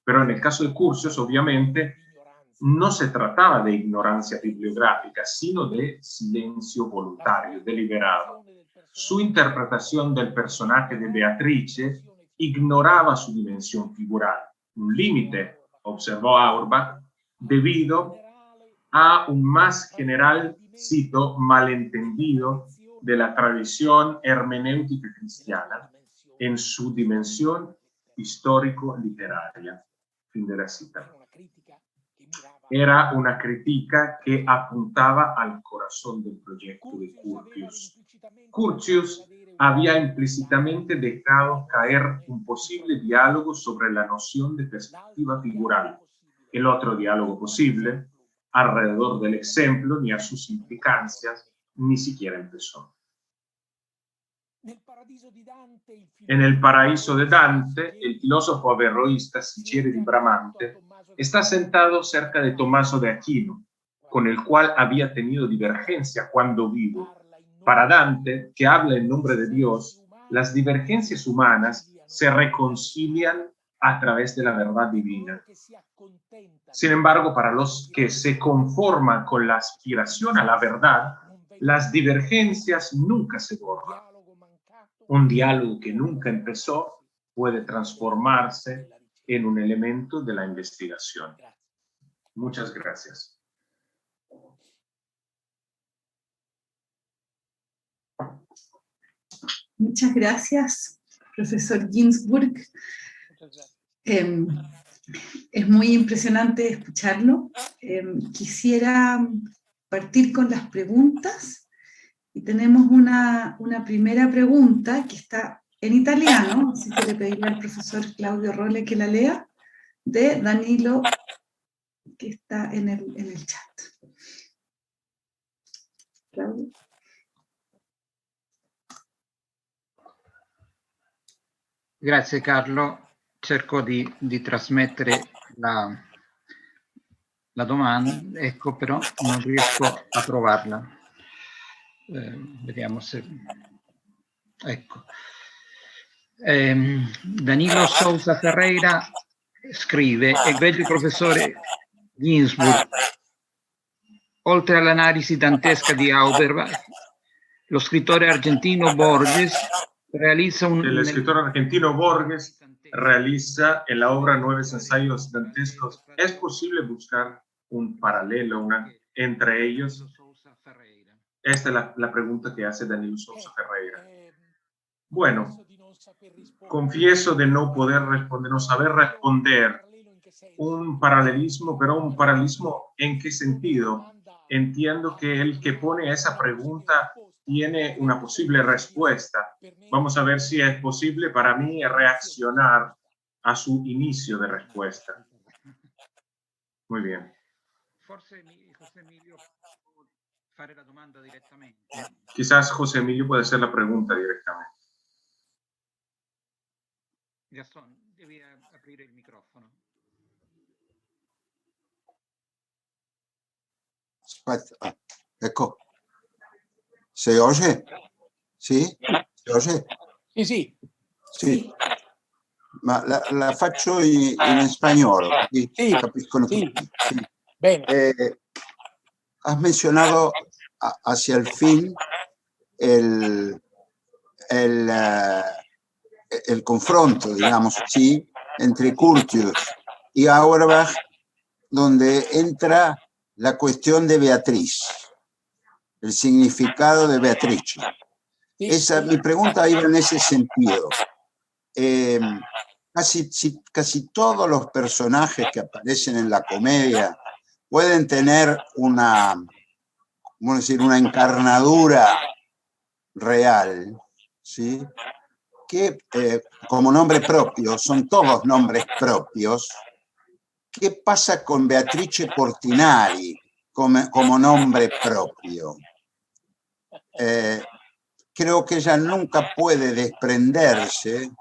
Pero en el caso de Curtius, obviamente, no se trataba de ignorancia bibliográfica, sino de silencio voluntario, deliberado. Su interpretación del personaje de Beatrice ignoraba su dimensión figural, un límite, observó Auerbach, debido a un más general, cito, malentendido de la tradición hermenéutica cristiana en su dimensión histórico-literaria. Fin de la cita. Era una crítica que apuntaba al corazón del proyecto de Curtius. Curtius había implícitamente dejado caer un posible diálogo sobre la noción de perspectiva figural. El otro diálogo posible, alrededor del ejemplo ni a sus implicancias, ni siquiera empezó. En el paraíso de Dante, el filósofo averroísta Sicere di Bramante está sentado cerca de Tommaso de Aquino, con el cual había tenido divergencia cuando vivo. Para Dante, que habla en nombre de Dios, las divergencias humanas se reconcilian a través de la verdad divina. Sin embargo, para los que se conforman con la aspiración a la verdad, las divergencias nunca se borran. Un diálogo que nunca empezó puede transformarse en un elemento de la investigación. Muchas gracias. Muchas gracias, profesor Ginsburg. Es muy impresionante escucharlo. Quisiera partir con las preguntas. Y tenemos una primera pregunta que está en italiano, así que le pediría al profesor Claudio Rolle que la lea, de Danilo, que está en el chat. Claudio. Grazie Carlo, cerco di trasmettere la domanda, ecco, però non riesco a trovarla. Vediamo se... Ecco. Danilo Sousa Ferreira scrive: egregio professore Ginsburg, oltre all'analisi dantesca di Auerbach, lo scrittore argentino Borges realiza El escritor argentino Borges realiza en la obra Nueve ensayos dantescos. ¿Es posible buscar un paralelo entre ellos? Esta es la pregunta que hace Danilo Sousa Ferreira. Bueno, confieso de no poder responder, no saber responder un paralelismo, pero un paralelismo ¿en qué sentido? Entiendo que el que pone esa pregunta tiene una posible respuesta. Vamos a ver si es posible para mí reaccionar a su inicio de respuesta. Muy bien. Quizás José Emilio puede hacer la pregunta directamente. Gastón, devi aprire il microfono. Aspetta, ecco. ¿Se oye? ¿Sí? ¿Se oye? Sì, sì. Sí. Ma la faccio in spagnolo, così Sì, capiscono sì. tutti. Sí. Bene. Has mencionado hacia el fin el confronto, digamos así, entre Curtius y Auerbach, donde entra la cuestión de Beatriz, el significado de Beatrice. Mi pregunta iba en ese sentido. Casi todos los personajes que aparecen en la comedia pueden tener una encarnadura real, ¿sí? Que como nombre propio, son todos nombres propios. ¿Qué pasa con Beatrice Portinari como nombre propio? Creo que ella nunca puede desprenderse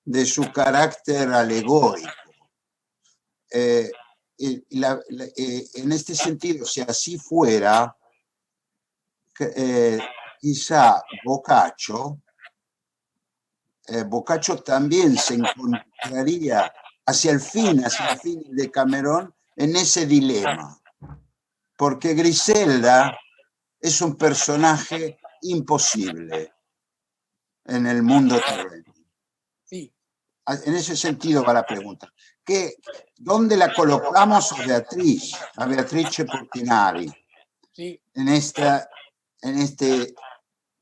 de su carácter alegórico. En este sentido, si así fuera, quizá Boccaccio también se encontraría hacia el fin de Cameron en ese dilema, porque Griselda es un personaje imposible en el mundo terreno. Sí. En ese sentido va la pregunta. ¿Dónde la colocamos a Beatrice Portinari? Sí. En este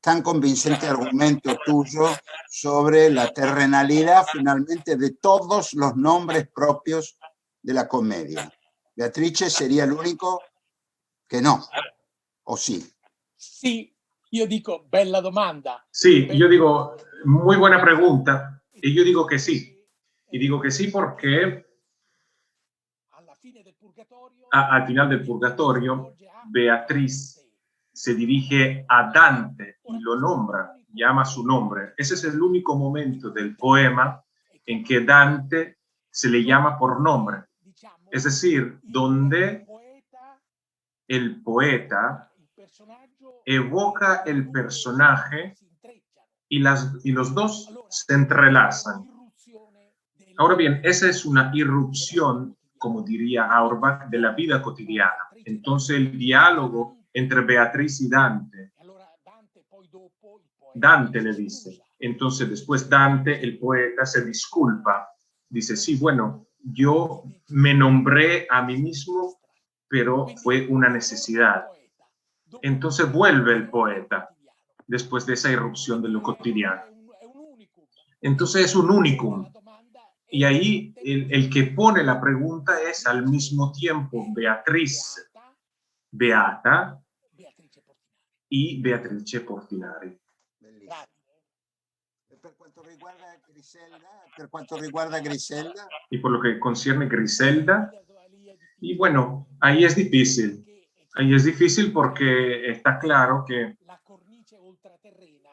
tan convincente argumento tuyo sobre la terrenalidad finalmente de todos los nombres propios de la comedia. Beatrice sería el único que no, ¿o sí? Sì, io dico bella domanda. Sí, yo digo, muy buena pregunta, y yo digo que sí. Y digo que sí porque al final del Purgatorio, Beatriz se dirige a Dante y lo nombra, llama su nombre. Ese es el único momento del poema en que Dante se le llama por nombre. Es decir, donde el poeta evoca el personaje y los dos se entrelazan. Ahora bien, esa es una irrupción, como diría Auerbach, de la vida cotidiana. Entonces el diálogo entre Beatriz y Dante le dice. Entonces después Dante, el poeta, se disculpa. Dice, sí, bueno, yo me nombré a mí mismo, pero fue una necesidad. Entonces vuelve el poeta después de esa irrupción de lo cotidiano. Entonces es un unicum. Y ahí el que pone la pregunta es al mismo tiempo Beatriz, Beata y Beatrice Portinari. Per quanto riguarda Griselda. Y por lo que concierne Griselda, y bueno, ahí es difícil. Ahí es difícil porque está claro que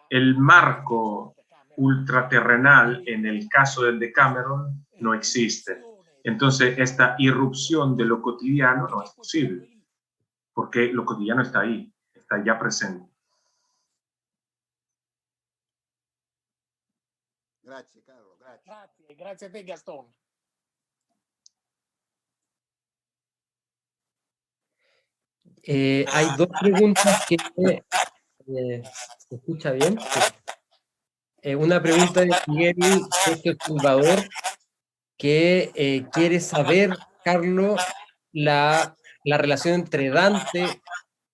el marco ultraterrenal en el caso del Decameron no existe. Entonces, esta irrupción de lo cotidiano no es posible, porque lo cotidiano está ahí, está ya presente. Grazie, Carlo. Grazie. Grazie a te, Gastone. Hay dos preguntas que... ¿se escucha bien? Sí. Una pregunta de Miguel Sergio Salvador, que quiere saber, Carlos, la relación entre Dante,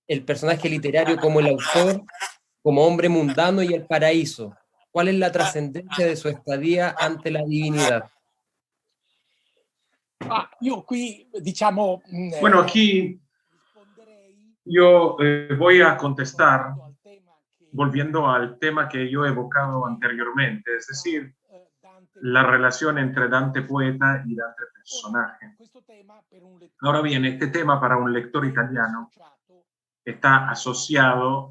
el personaje literario como el autor, como hombre mundano, y el paraíso. ¿Cuál es la trascendencia de su estadía ante la divinidad? Io qui, diciamo... Bueno, aquí yo voy a contestar volviendo al tema que yo he evocado anteriormente, es decir, la relación entre Dante poeta y Dante personaje. Ahora bien, este tema para un lector italiano está asociado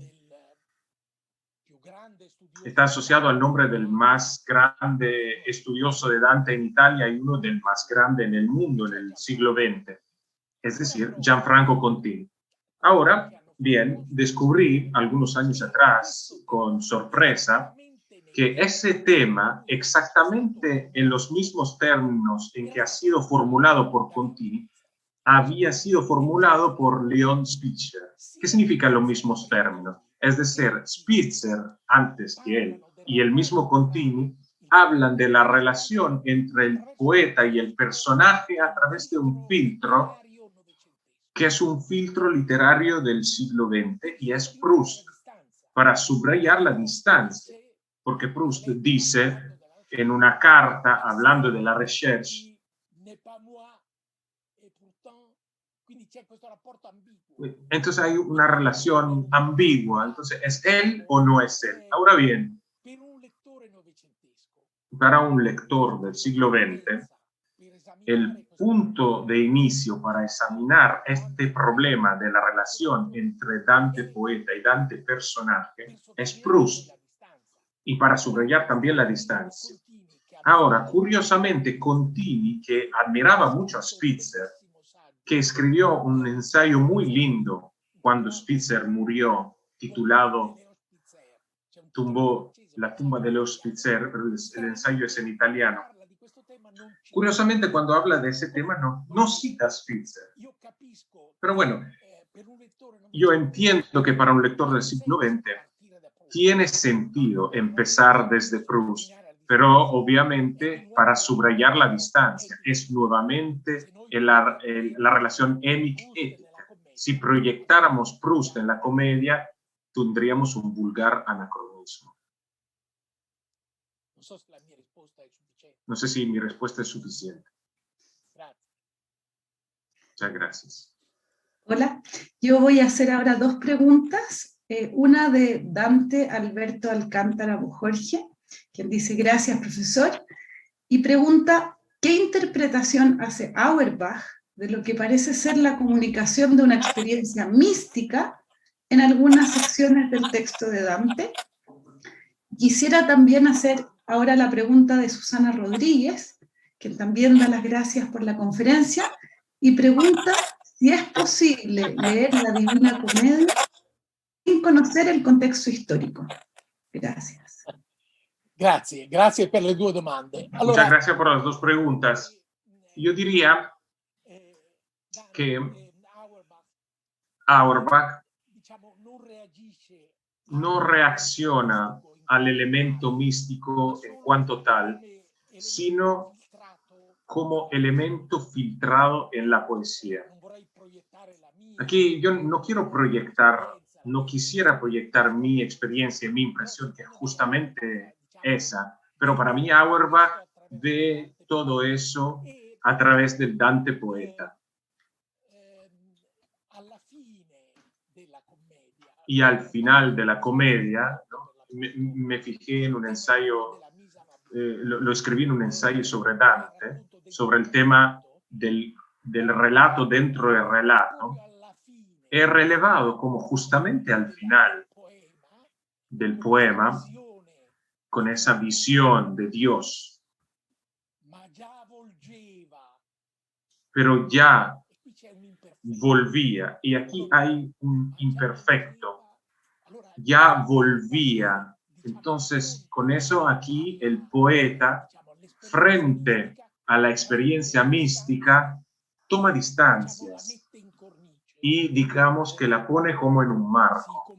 al nombre del más grande estudioso de Dante en Italia y uno del más grande en el mundo en el siglo XX, es decir, Gianfranco Contini. Ahora, bien, descubrí algunos años atrás, con sorpresa, que ese tema, exactamente en los mismos términos en que ha sido formulado por Contini, había sido formulado por Leon Spitzer. ¿Qué significan los mismos términos? Es decir, Spitzer, antes que él, y el mismo Contini, hablan de la relación entre el poeta y el personaje a través de un filtro, que es un filtro literario del siglo XX, y es Proust, para subrayar la distancia. Porque Proust dice en una carta, hablando de la recherche, entonces hay una relación ambigua, entonces ¿es él o no es él? Ahora bien, para un lector del siglo XX, el punto de inicio para examinar este problema de la relación entre Dante poeta y Dante personaje es Proust, y para subrayar también la distancia. Ahora, curiosamente, Contini, que admiraba mucho a Spitzer, que escribió un ensayo muy lindo cuando Spitzer murió, titulado La tumba de Leo Spitzer, pero el ensayo es en italiano. Curiosamente, cuando habla de ese tema, no cita a Spitzer. Pero bueno, yo entiendo que para un lector del siglo XX tiene sentido empezar desde Proust, pero obviamente para subrayar la distancia. Es nuevamente la relación émico-ética. Si proyectáramos Proust en la comedia, tendríamos un vulgar anacronismo. No sé si mi respuesta es suficiente. Muchas gracias. Hola, yo voy a hacer ahora dos preguntas. Una de Dante Alberto Alcántara Bujorge, quien dice: gracias, profesor, y pregunta: ¿qué interpretación hace Auerbach de lo que parece ser la comunicación de una experiencia mística en algunas secciones del texto de Dante? Quisiera también hacer ahora la pregunta de Susana Rodríguez, quien también da las gracias por la conferencia, y pregunta si es posible leer la Divina Comedia sin conocer el contexto histórico. Gracias. Grazie per le due domande. Muchas gracias por las dos preguntas. Yo diría que Auerbach no reacciona al elemento místico en cuanto tal, sino como elemento filtrado en la poesía. Aquí yo no quisiera proyectar mi experiencia, mi impresión, que es justamente esa, pero para mí Auerbach ve todo eso a través del Dante poeta. Y al final de la comedia, ¿no? me fijé en un ensayo, lo escribí en un ensayo sobre Dante, sobre el tema del relato dentro del relato. He relevado como justamente al final del poema, con esa visión de Dios, pero ya volvía, y aquí hay un imperfecto, ya volvía. Entonces, con eso aquí el poeta, frente a la experiencia mística, toma distancias, y digamos que la pone como en un marco,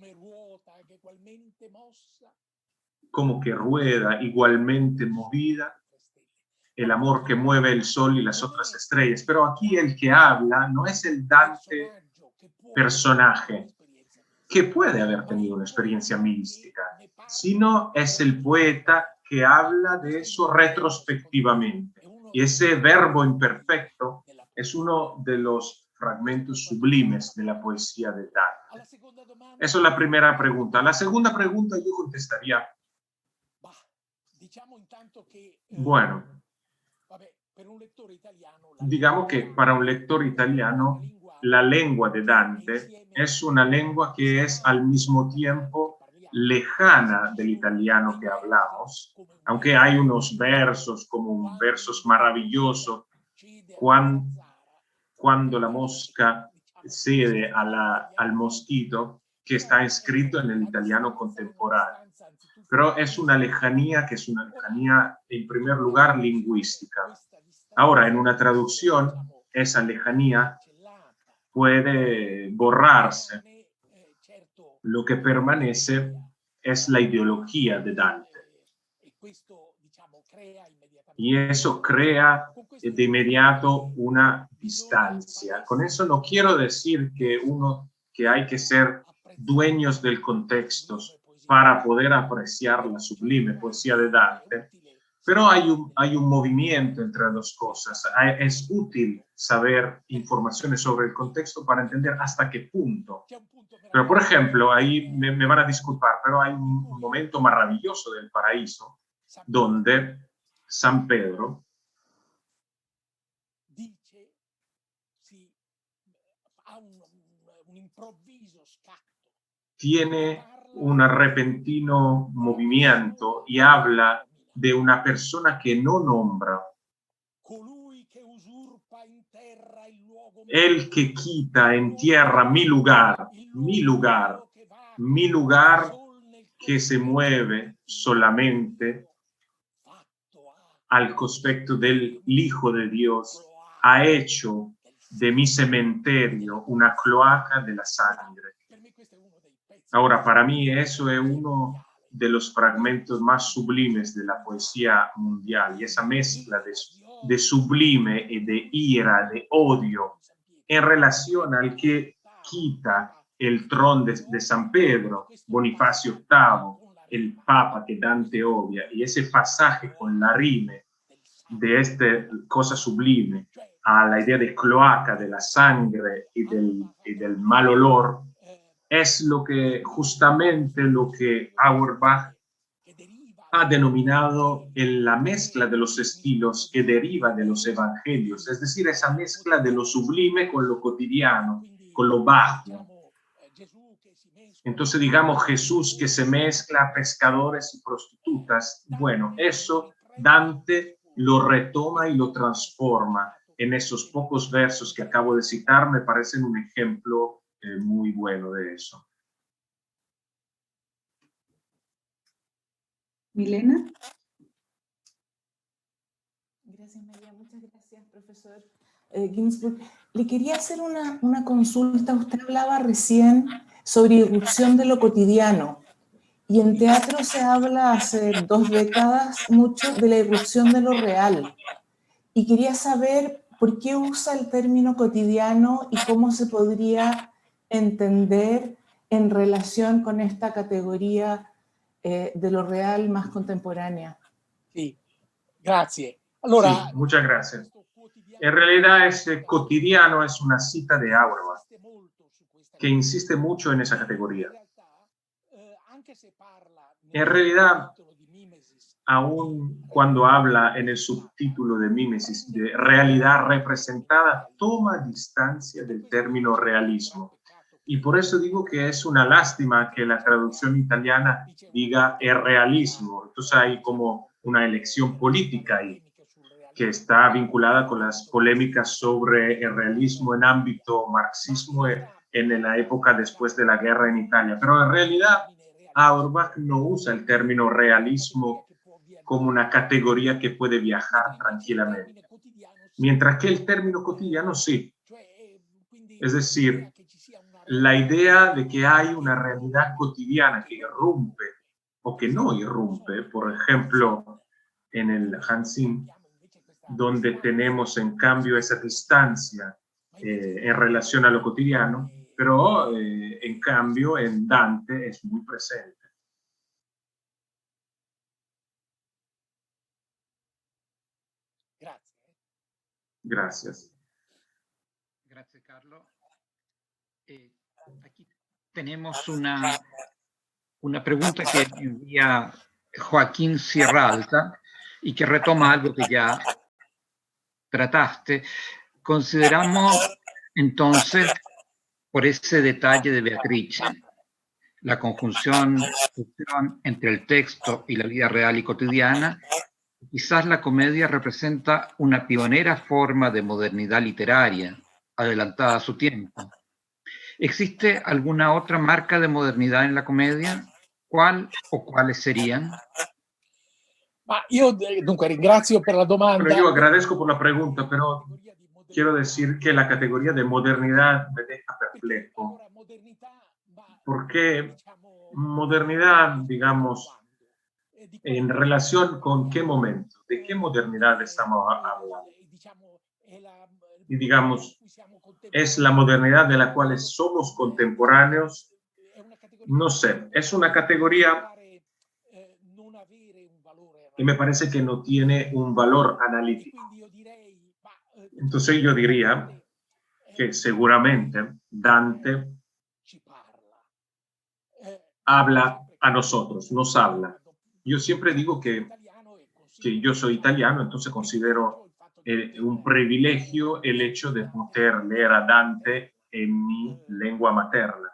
como que rueda igualmente movida, el amor que mueve el sol y las otras estrellas. Pero aquí el que habla no es el Dante personaje, que puede haber tenido una experiencia mística, sino es el poeta que habla de eso retrospectivamente. Y ese verbo imperfecto es uno de los fragmentos sublimes de la poesía de Dante. Esa es la primera pregunta. La segunda pregunta yo contestaría, bueno, digamos que para un lector italiano la lengua de Dante es una lengua que es al mismo tiempo lejana del italiano que hablamos, aunque hay unos versos como versos maravillosos, cuando la mosca cede al mosquito, que está escrito en el italiano contemporáneo. Pero es una lejanía que es una lejanía, en primer lugar, lingüística. Ahora, en una traducción, esa lejanía puede borrarse. Lo que permanece es la ideología de Dante. Y eso crea de inmediato una distancia. Con eso no quiero decir que hay que ser dueños del contexto para poder apreciar la sublime poesía de Dante, pero hay un movimiento entre las dos cosas. Es útil saber informaciones sobre el contexto para entender hasta qué punto. Pero, por ejemplo, ahí me van a disculpar, pero hay un momento maravilloso del Paraíso donde San Pedro tiene un repentino movimiento y habla de una persona que no nombra. El que quita en tierra mi lugar, que se mueve solamente al cospetto del Hijo de Dios, ha hecho de mi cementerio una cloaca de la sangre. Ahora, para mí eso es uno de los fragmentos más sublimes de la poesía mundial, y esa mezcla de sublime y de ira, de odio, en relación al que quita el trono de San Pedro, Bonifacio VIII, el Papa que Dante odia, y ese pasaje con la rime de esta cosa sublime a la idea de cloaca, de la sangre y del mal olor, es justamente lo que Auerbach ha denominado en la mezcla de los estilos que deriva de los evangelios, es decir, esa mezcla de lo sublime con lo cotidiano, con lo bajo. Entonces, digamos, Jesús que se mezcla a pescadores y prostitutas. Bueno, eso Dante lo retoma y lo transforma en esos pocos versos que acabo de citar. Me parecen un ejemplo muy bueno de eso. Milena. Gracias, María. Muchas gracias, profesor Ginsburg. Le quería hacer una consulta. Usted hablaba recién sobre irrupción de lo cotidiano. Y en teatro se habla hace 2 décadas mucho de la irrupción de lo real. Y quería saber por qué usa el término cotidiano y cómo se podría entender en relación con esta categoría de lo real más contemporánea. Sí, gracias. Allora, sí, muchas gracias. En realidad ese cotidiano es una cita de Auerbach que insiste mucho en esa categoría. En realidad, aun cuando habla en el subtítulo de Mimesis de realidad representada, toma distancia del término realismo. Y por eso digo que es una lástima que la traducción italiana diga el realismo. Entonces hay como una elección política ahí, que está vinculada con las polémicas sobre el realismo en ámbito marxismo en la época después de la guerra en Italia. Pero en realidad Auerbach no usa el término realismo como una categoría que puede viajar tranquilamente, mientras que el término cotidiano sí. Es decir, la idea de que hay una realidad cotidiana que irrumpe o que no irrumpe, por ejemplo, en el Hansin, donde tenemos en cambio esa distancia en relación a lo cotidiano, pero en cambio en Dante es muy presente. Gracias. Gracias, Carlos. Aquí tenemos una pregunta que envía Joaquín Sierralta y que retoma algo que ya trataste. Consideramos entonces, por ese detalle de Beatrice, la conjunción entre el texto y la vida real y cotidiana, quizás la comedia representa una pionera forma de modernidad literaria, adelantada a su tiempo. ¿Existe alguna otra marca de modernidad en la comedia? ¿Cuál o cuáles serían? Ma io dunque ringrazio per la domanda. Pero yo agradezco por la pregunta, pero quiero decir que la categoría de modernidad me deja perplejo. Porque modernidad, digamos, en relación con qué momento, de qué modernidad estamos hablando. Y digamos, es la modernidad de la cual somos contemporáneos. No sé, es una categoría que me parece que no tiene un valor analítico. Entonces yo diría que seguramente Dante habla a nosotros, nos habla. Yo siempre digo que yo soy italiano, entonces considero un privilegio el hecho de poder leer a Dante en mi lengua materna.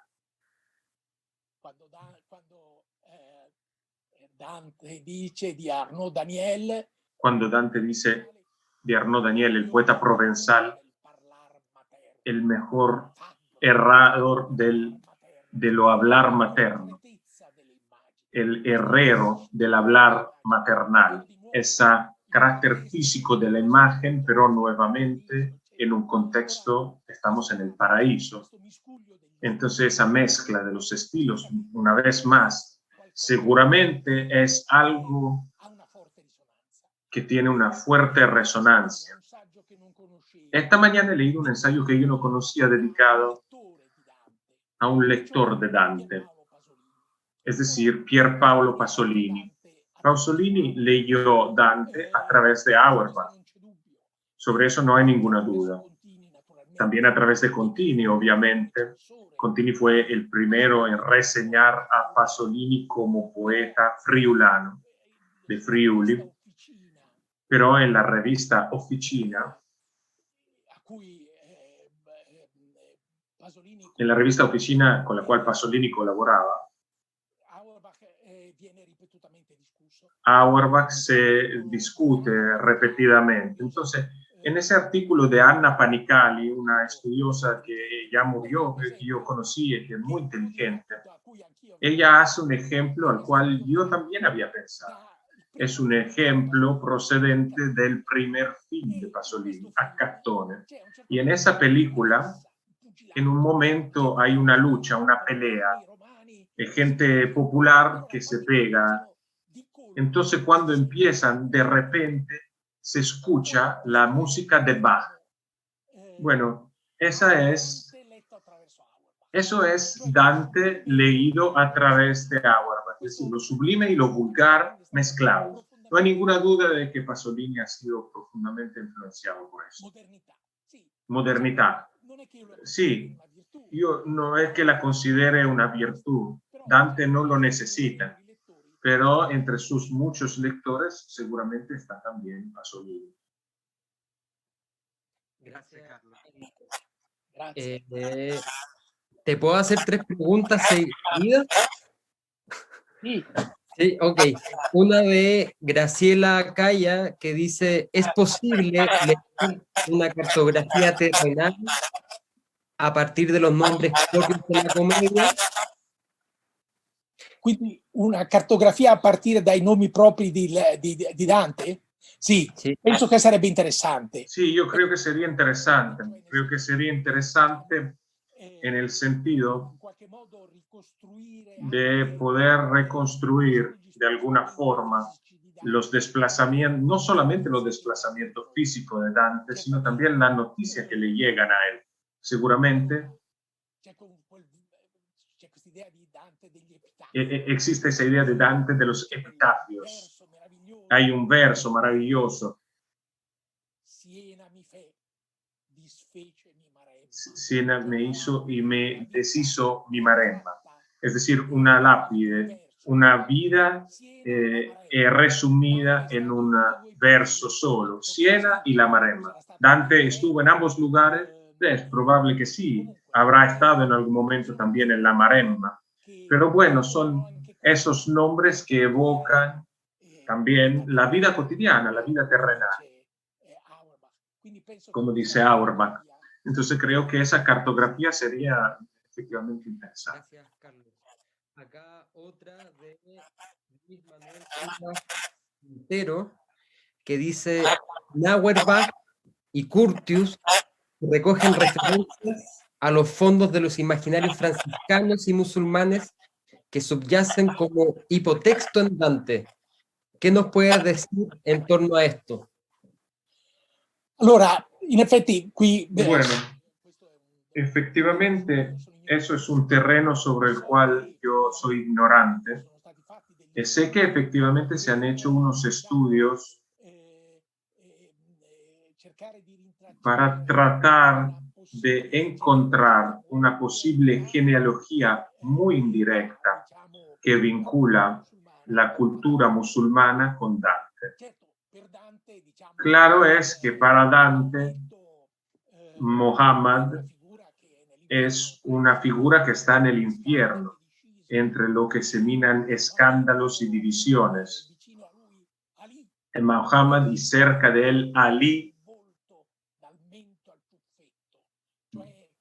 Quando Dante dice di Arnaud Daniel, cuando Dante dice de Arnaud Daniel, el poeta provenzal, el mejor errador de lo hablar materno, el herrero del hablar maternal, ese carácter físico de la imagen, pero nuevamente en un contexto, estamos en el paraíso. Entonces esa mezcla de los estilos, una vez más, seguramente es algo que tiene una fuerte resonancia. Esta mañana he leído un ensayo que yo no conocía dedicado a un lector de Dante, es decir, Pier Paolo Pasolini. Pasolini leyó Dante a través de Auerbach. Sobre eso no hay ninguna duda. También a través de Contini, obviamente. Contini fue el primero en reseñar a Pasolini como poeta friulano, de Friuli, pero en la revista Officina, con la cual Pasolini colaboraba, Auerbach se discute repetidamente. Entonces, en ese artículo de Anna Panicali, una estudiosa que ya murió, que yo conocí y que es muy inteligente, ella hace un ejemplo al cual yo también había pensado. Es un ejemplo procedente del primer film de Pasolini, Accattone. Y en esa película, en un momento hay una lucha, una pelea, de gente popular que se pega. Entonces, cuando empiezan, de repente se escucha la música de Bach. Bueno, eso es Dante leído a través de Auerbach, es decir, lo sublime y lo vulgar mezclados. No hay ninguna duda de que Pasolini ha sido profundamente influenciado por eso. Modernidad. Sí, yo no es que la considere una virtud. Dante no lo necesita. Pero entre sus muchos lectores seguramente está también Pasolini. Gracias, Carlos. ¿Te puedo hacer 3 preguntas seguidas? Sí. Sí, ok. Una de Graciela Calla que dice, ¿es posible leer una cartografía terrenal a partir de los nombres propios de la comedia? Quindi una cartografia a partire dai nomi propri di Dante? Sì, penso che sarebbe interessante. Sí, yo creo que sería interesante. Creo que sería interesante en el sentido de poder reconstruir de alguna forma los desplazamientos, no solamente los desplazamientos físicos de Dante, sino también las noticias que le llegan a él. Seguramente existe esa idea de Dante de los epitafios. Hay un verso maravilloso. Siena me hizo y me deshizo mi maremma. Es decir, una lápide, una vida resumida en un verso solo. Siena y la maremma. Dante estuvo en ambos lugares. Es probable que sí. Habrá estado en algún momento también en la maremma. Pero bueno, son esos nombres que evocan también la vida cotidiana, la vida terrenal, como dice Auerbach. Entonces creo que esa cartografía sería efectivamente interesante. Gracias, Carlos. Acá otra de Luis Manuel Quintero, que dice: Auerbach y Curtius recogen referencias a los fondos de los imaginarios franciscanos y musulmanes que subyacen como hipotexto en Dante. ¿Qué nos puedes decir en torno a esto? Allora, in effetti qui... Bueno, efectivamente, eso es un terreno sobre el cual yo soy ignorante. Sé que efectivamente se han hecho unos estudios para tratar de encontrar una posible genealogía muy indirecta que vincula la cultura musulmana con Dante. Claro es que para Dante, Mohammed es una figura que está en el infierno, entre lo que se minan escándalos y divisiones. En Mohammed y cerca de él Ali,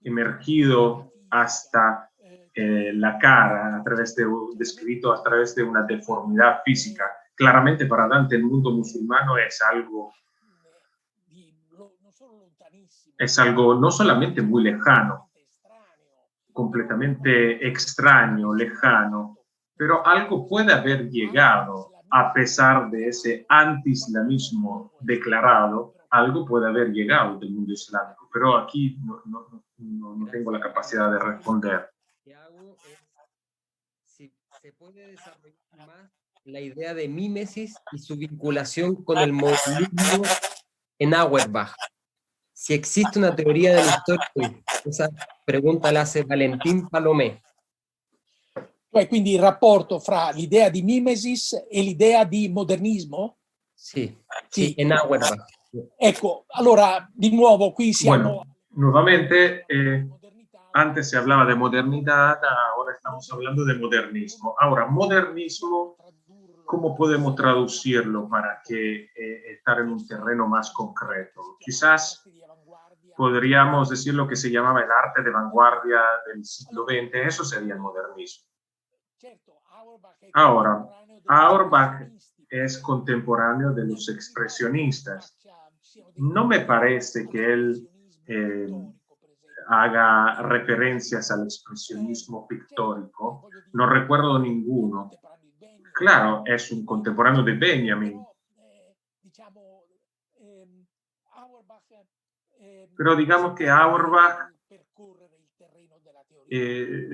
emergido hasta la cara, descrito a través de una deformidad física. Claramente para Dante el mundo musulmano es algo no solamente muy lejano, completamente extraño, lejano, pero algo puede haber llegado a pesar de ese anti-islamismo declarado, algo puede haber llegado del mundo islámico, pero aquí no tengo la capacidad de responder. Que hago es si se puede desarrollar más la idea de mímesis y su vinculación con el modernismo en Auerbach. Si existe una teoría de la historia, esa pregunta la hace Valentín Palomé. Quindi il rapporto fra l'idea di mimesis e l'idea di modernismo? Sì, en Auerbach. Ecco, allora di nuovo qui siamo... Bueno, nuevamente, antes se hablaba de modernidad, ahora estamos hablando de modernismo. Ahora, modernismo, ¿cómo podemos traducirlo para que estar en un terreno más concreto? Quizás podríamos decir lo que se llamaba el arte de vanguardia del siglo XX, eso sería el modernismo. Ahora, Auerbach es contemporáneo de los expresionistas. No me parece que él haga referencias al expresionismo pictórico, no recuerdo ninguno. Claro, es un contemporáneo de Benjamin. Pero digamos que Auerbach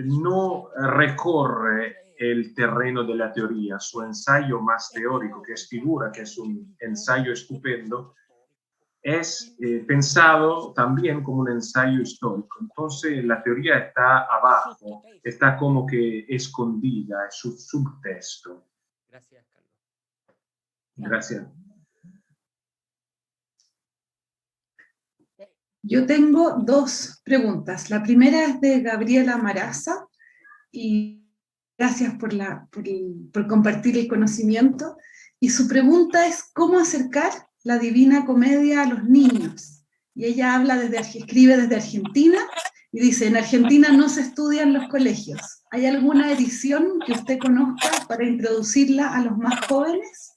no recorre el terreno de la teoría. Su ensayo más teórico, que es Figura, que es un ensayo estupendo, es pensado también como un ensayo histórico. Entonces la teoría está abajo, está como que escondida, es su subtexto. Gracias, Carlos. Gracias. Yo tengo dos preguntas. La primera es de Gabriela Maraza y gracias por compartir el conocimiento. Y su pregunta es ¿cómo acercar la Divina Comedia a los niños? Y ella escribe desde Argentina y dice, en Argentina no se estudia en los colegios. ¿Hay alguna edición que usted conozca para introducirla a los más jóvenes?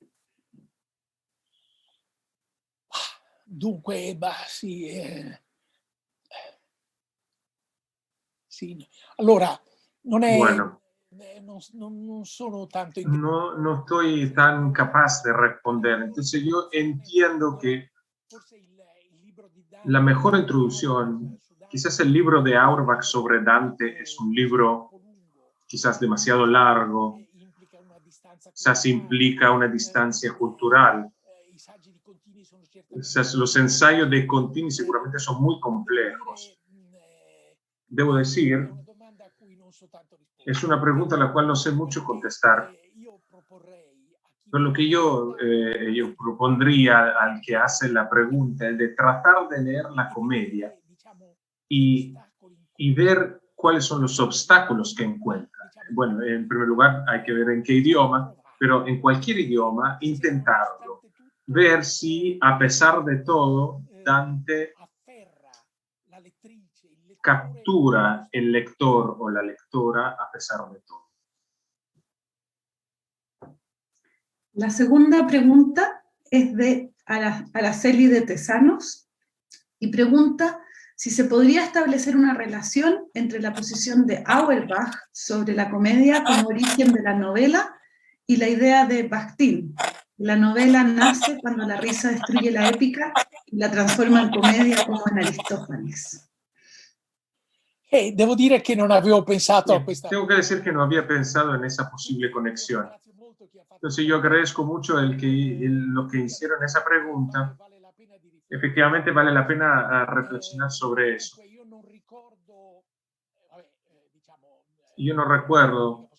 Dunque, sì, Sì. Allora, non è... Bueno, non sono tanto... no estoy tan capaz de responder. Entonces yo entiendo que la mejor introducción, quizás el libro de Auerbach sobre Dante es un libro quizás demasiado largo, quizás implica una distancia cultural. Los ensayos de Contini seguramente son muy complejos. Debo decir, es una pregunta a la cual no sé mucho contestar. Pero lo que yo propondría al que hace la pregunta es de tratar de leer la comedia y ver cuáles son los obstáculos que encuentra. Bueno, en primer lugar hay que ver en qué idioma, pero en cualquier idioma intentarlo. Ver si a pesar de todo Dante captura el lector o la lectora a pesar de todo. La segunda pregunta es de Araceli de Tesanos y pregunta si se podría establecer una relación entre la posición de Auerbach sobre la comedia como origen de la novela y la idea de Bakhtin. La novela nace cuando la risa destruye la épica y la transforma en comedia como en Aristófanes. Devo dire che non avevo pensato a questa... Tengo que decir que no había pensado en esa posible conexión. Entonces yo agradezco mucho lo que hicieron esa pregunta. Efectivamente vale la pena reflexionar sobre eso. Yo no recuerdo,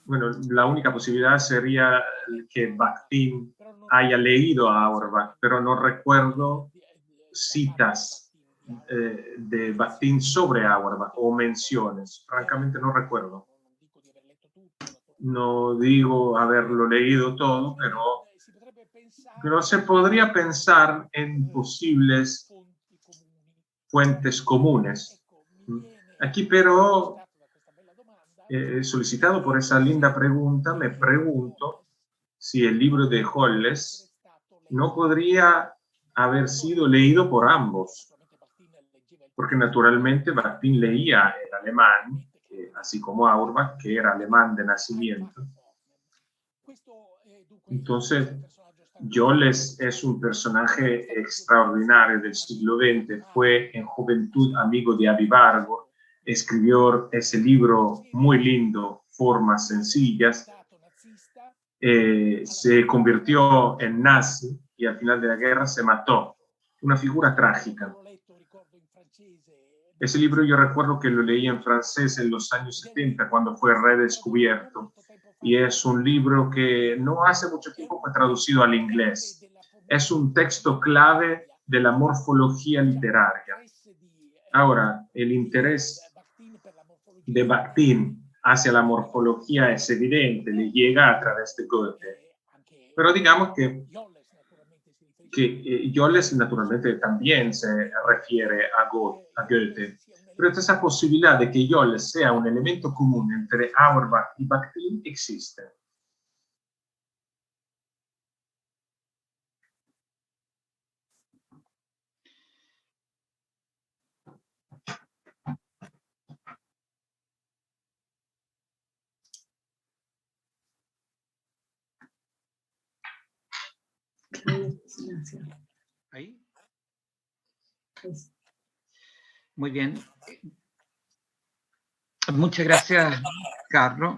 bueno, la única posibilidad sería que Bakhtin haya leído a Auerbach, pero no recuerdo citas de Bakhtin sobre Auerbach o menciones. Francamente no recuerdo. No digo haberlo leído todo, pero se podría pensar en posibles fuentes comunes. Aquí, pero, solicitado por esa linda pregunta, me pregunto si el libro de Holles no podría haber sido leído por ambos, porque naturalmente Bakhtin leía el alemán, así como Auerbach, que era alemán de nacimiento. Entonces, Jolles es un personaje extraordinario del siglo XX, fue en juventud amigo de Abibarbo, escribió ese libro muy lindo, Formas sencillas, se convirtió en nazi y al final de la guerra se mató. Una figura trágica. Ese libro yo recuerdo que lo leí en francés en los años 70 cuando fue redescubierto. Y es un libro que no hace mucho tiempo fue traducido al inglés. Es un texto clave de la morfología literaria. Ahora, el interés de Bakhtin hacia la morfología es evidente, le llega a través de Goethe. Pero digamos que Jolles naturalmente también se refiere a Goethe. Pero esa posibilidad de que Jolles sea un elemento común entre Auerbach y Bakhtin existe. ¿Ahí? Muy bien. Muchas gracias, Carlos.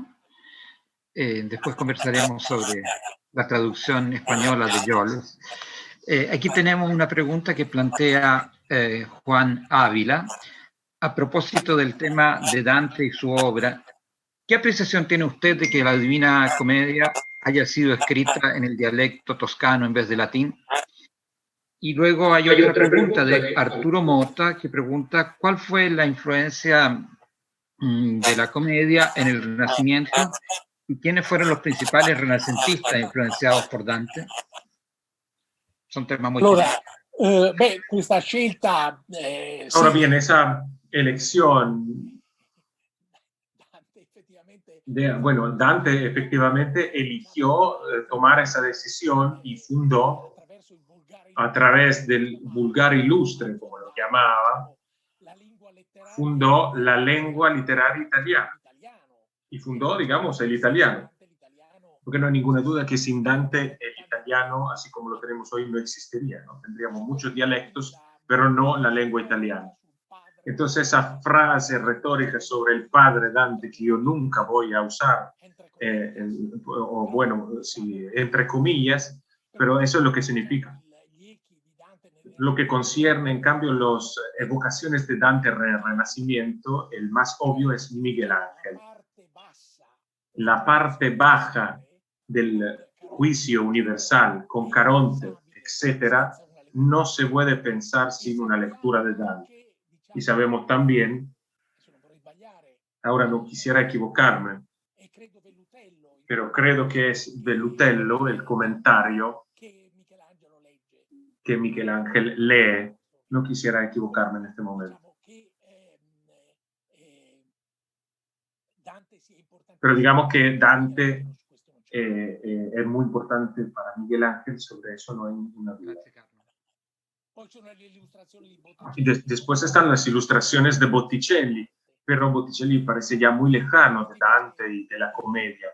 Después conversaremos sobre la traducción española de Jolles. Aquí tenemos una pregunta que plantea Juan Ávila a propósito del tema de Dante y su obra. ¿Qué apreciación tiene usted de que la Divina Comedia haya sido escrita en el dialecto toscano en vez de latín? Y luego hay otra pregunta de Arturo Mota que pregunta ¿cuál fue la influencia de la comedia en el Renacimiento y quiénes fueron los principales renacentistas influenciados por Dante? Son temas muy questa scelta... Ahora bien, esa elección... Bueno, Dante efectivamente eligió tomar esa decisión y fundó a través del vulgar ilustre, como lo llamaba, fundó la lengua literaria italiana y fundó, digamos, el italiano. Porque no hay ninguna duda que sin Dante el italiano, así como lo tenemos hoy, no existiría, ¿no? Tendríamos muchos dialectos, pero no la lengua italiana. Entonces esa frase retórica sobre el padre Dante, que yo nunca voy a usar, o bueno, sí, entre comillas, pero eso es lo que significa. Lo que concierne, en cambio, las evocaciones de Dante Renacimiento, el más obvio es Miguel Ángel. La parte baja del juicio universal, con Caronte, etc., no se puede pensar sin una lectura de Dante. Y sabemos también, ahora no quisiera equivocarme, pero creo que es Vellutello el comentario que Miguel Ángel lee. No quisiera equivocarme en este momento. Pero digamos que Dante es muy importante para Miguel Ángel, sobre eso no hay ninguna duda. Y después están las ilustraciones de Botticelli, pero Botticelli parece ya muy lejano de Dante y de la comedia,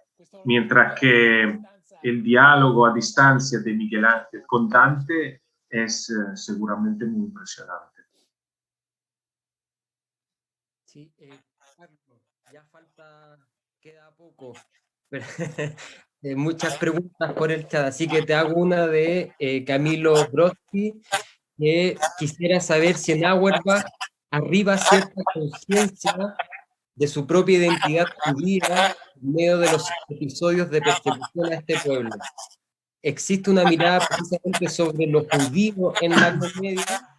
mientras que el diálogo a distancia de Miguel Ángel con Dante es seguramente muy impresionante. Sí, ya falta, queda poco, pero, muchas preguntas por el chat, así que te hago una de Camilo Brodsky, que quisiera saber si en Auerbach arriba cierta conciencia de su propia identidad judía en medio de los episodios de persecución a este pueblo. ¿Existe una mirada precisamente sobre lo judío en la comedia,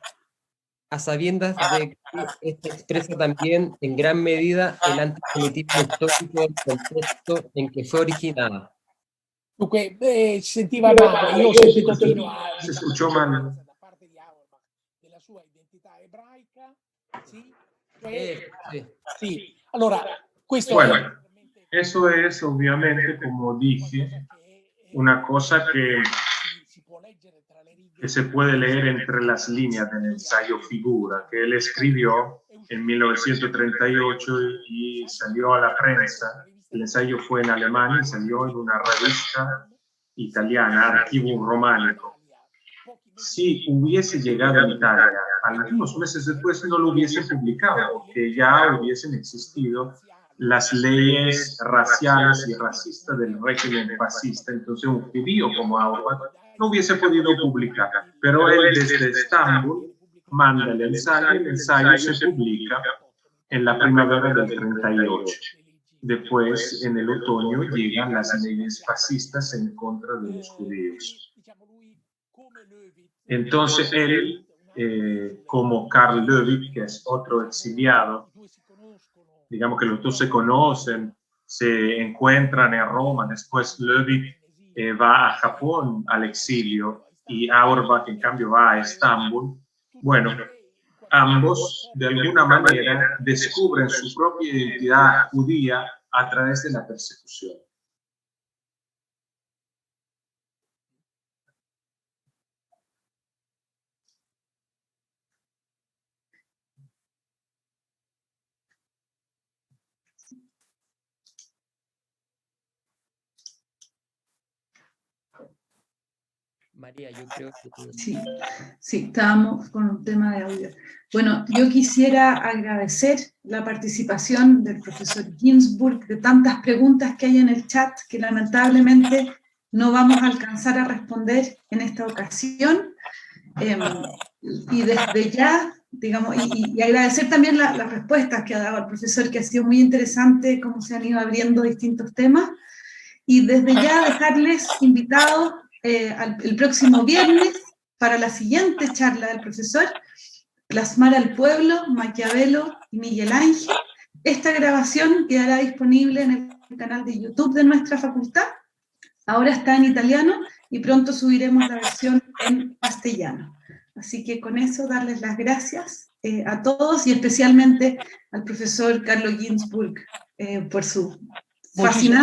a sabiendas de que esta expresa también en gran medida el antisemitismo histórico del contexto en que fue originada? Dunque, si sentiva male, io ho sentito fino a... Si escuchó mal. Della sua identità ebraica, sì? Sì, allora, questo bueno, eso es obviamente, como dije, una cosa que se puede leer entre las líneas del ensayo Figura, que él escribió en 1938 y salió a la prensa. El ensayo fue en alemán y salió en una revista italiana, Archivum Romanico. Si hubiese llegado a Italia, algunos meses después no lo hubiesen publicado, porque ya hubiesen existido las leyes raciales y racistas del régimen fascista. Entonces un judío como Auerbach no hubiese podido publicar, pero él desde Estambul manda el ensayo se publica en la primavera del 38. Después, en el otoño, llegan las leyes fascistas en contra de los judíos. Entonces él, como Karl Löwit, que es otro exiliado, digamos que los dos se conocen, se encuentran en Roma, después Löwit va a Japón al exilio y Auerbach en cambio va a Estambul. Bueno, ambos de alguna manera descubren su propia identidad judía a través de la persecución. María, yo creo que... Sí, estábamos con un tema de audio. Bueno, yo quisiera agradecer la participación del profesor Ginsburg, de tantas preguntas que hay en el chat que lamentablemente no vamos a alcanzar a responder en esta ocasión. Y desde ya, digamos, y agradecer también las respuestas que ha dado el profesor, que ha sido muy interesante cómo se han ido abriendo distintos temas. Y desde ya dejarles invitados el próximo viernes para la siguiente charla del profesor, Plasmar al pueblo, Maquiavelo y Miguel Ángel. Esta grabación quedará disponible en el canal de YouTube de nuestra facultad. Ahora está en italiano y pronto subiremos la versión en castellano. Así que con eso darles las gracias a todos y especialmente al profesor Carlo Ginsburg por su fascinante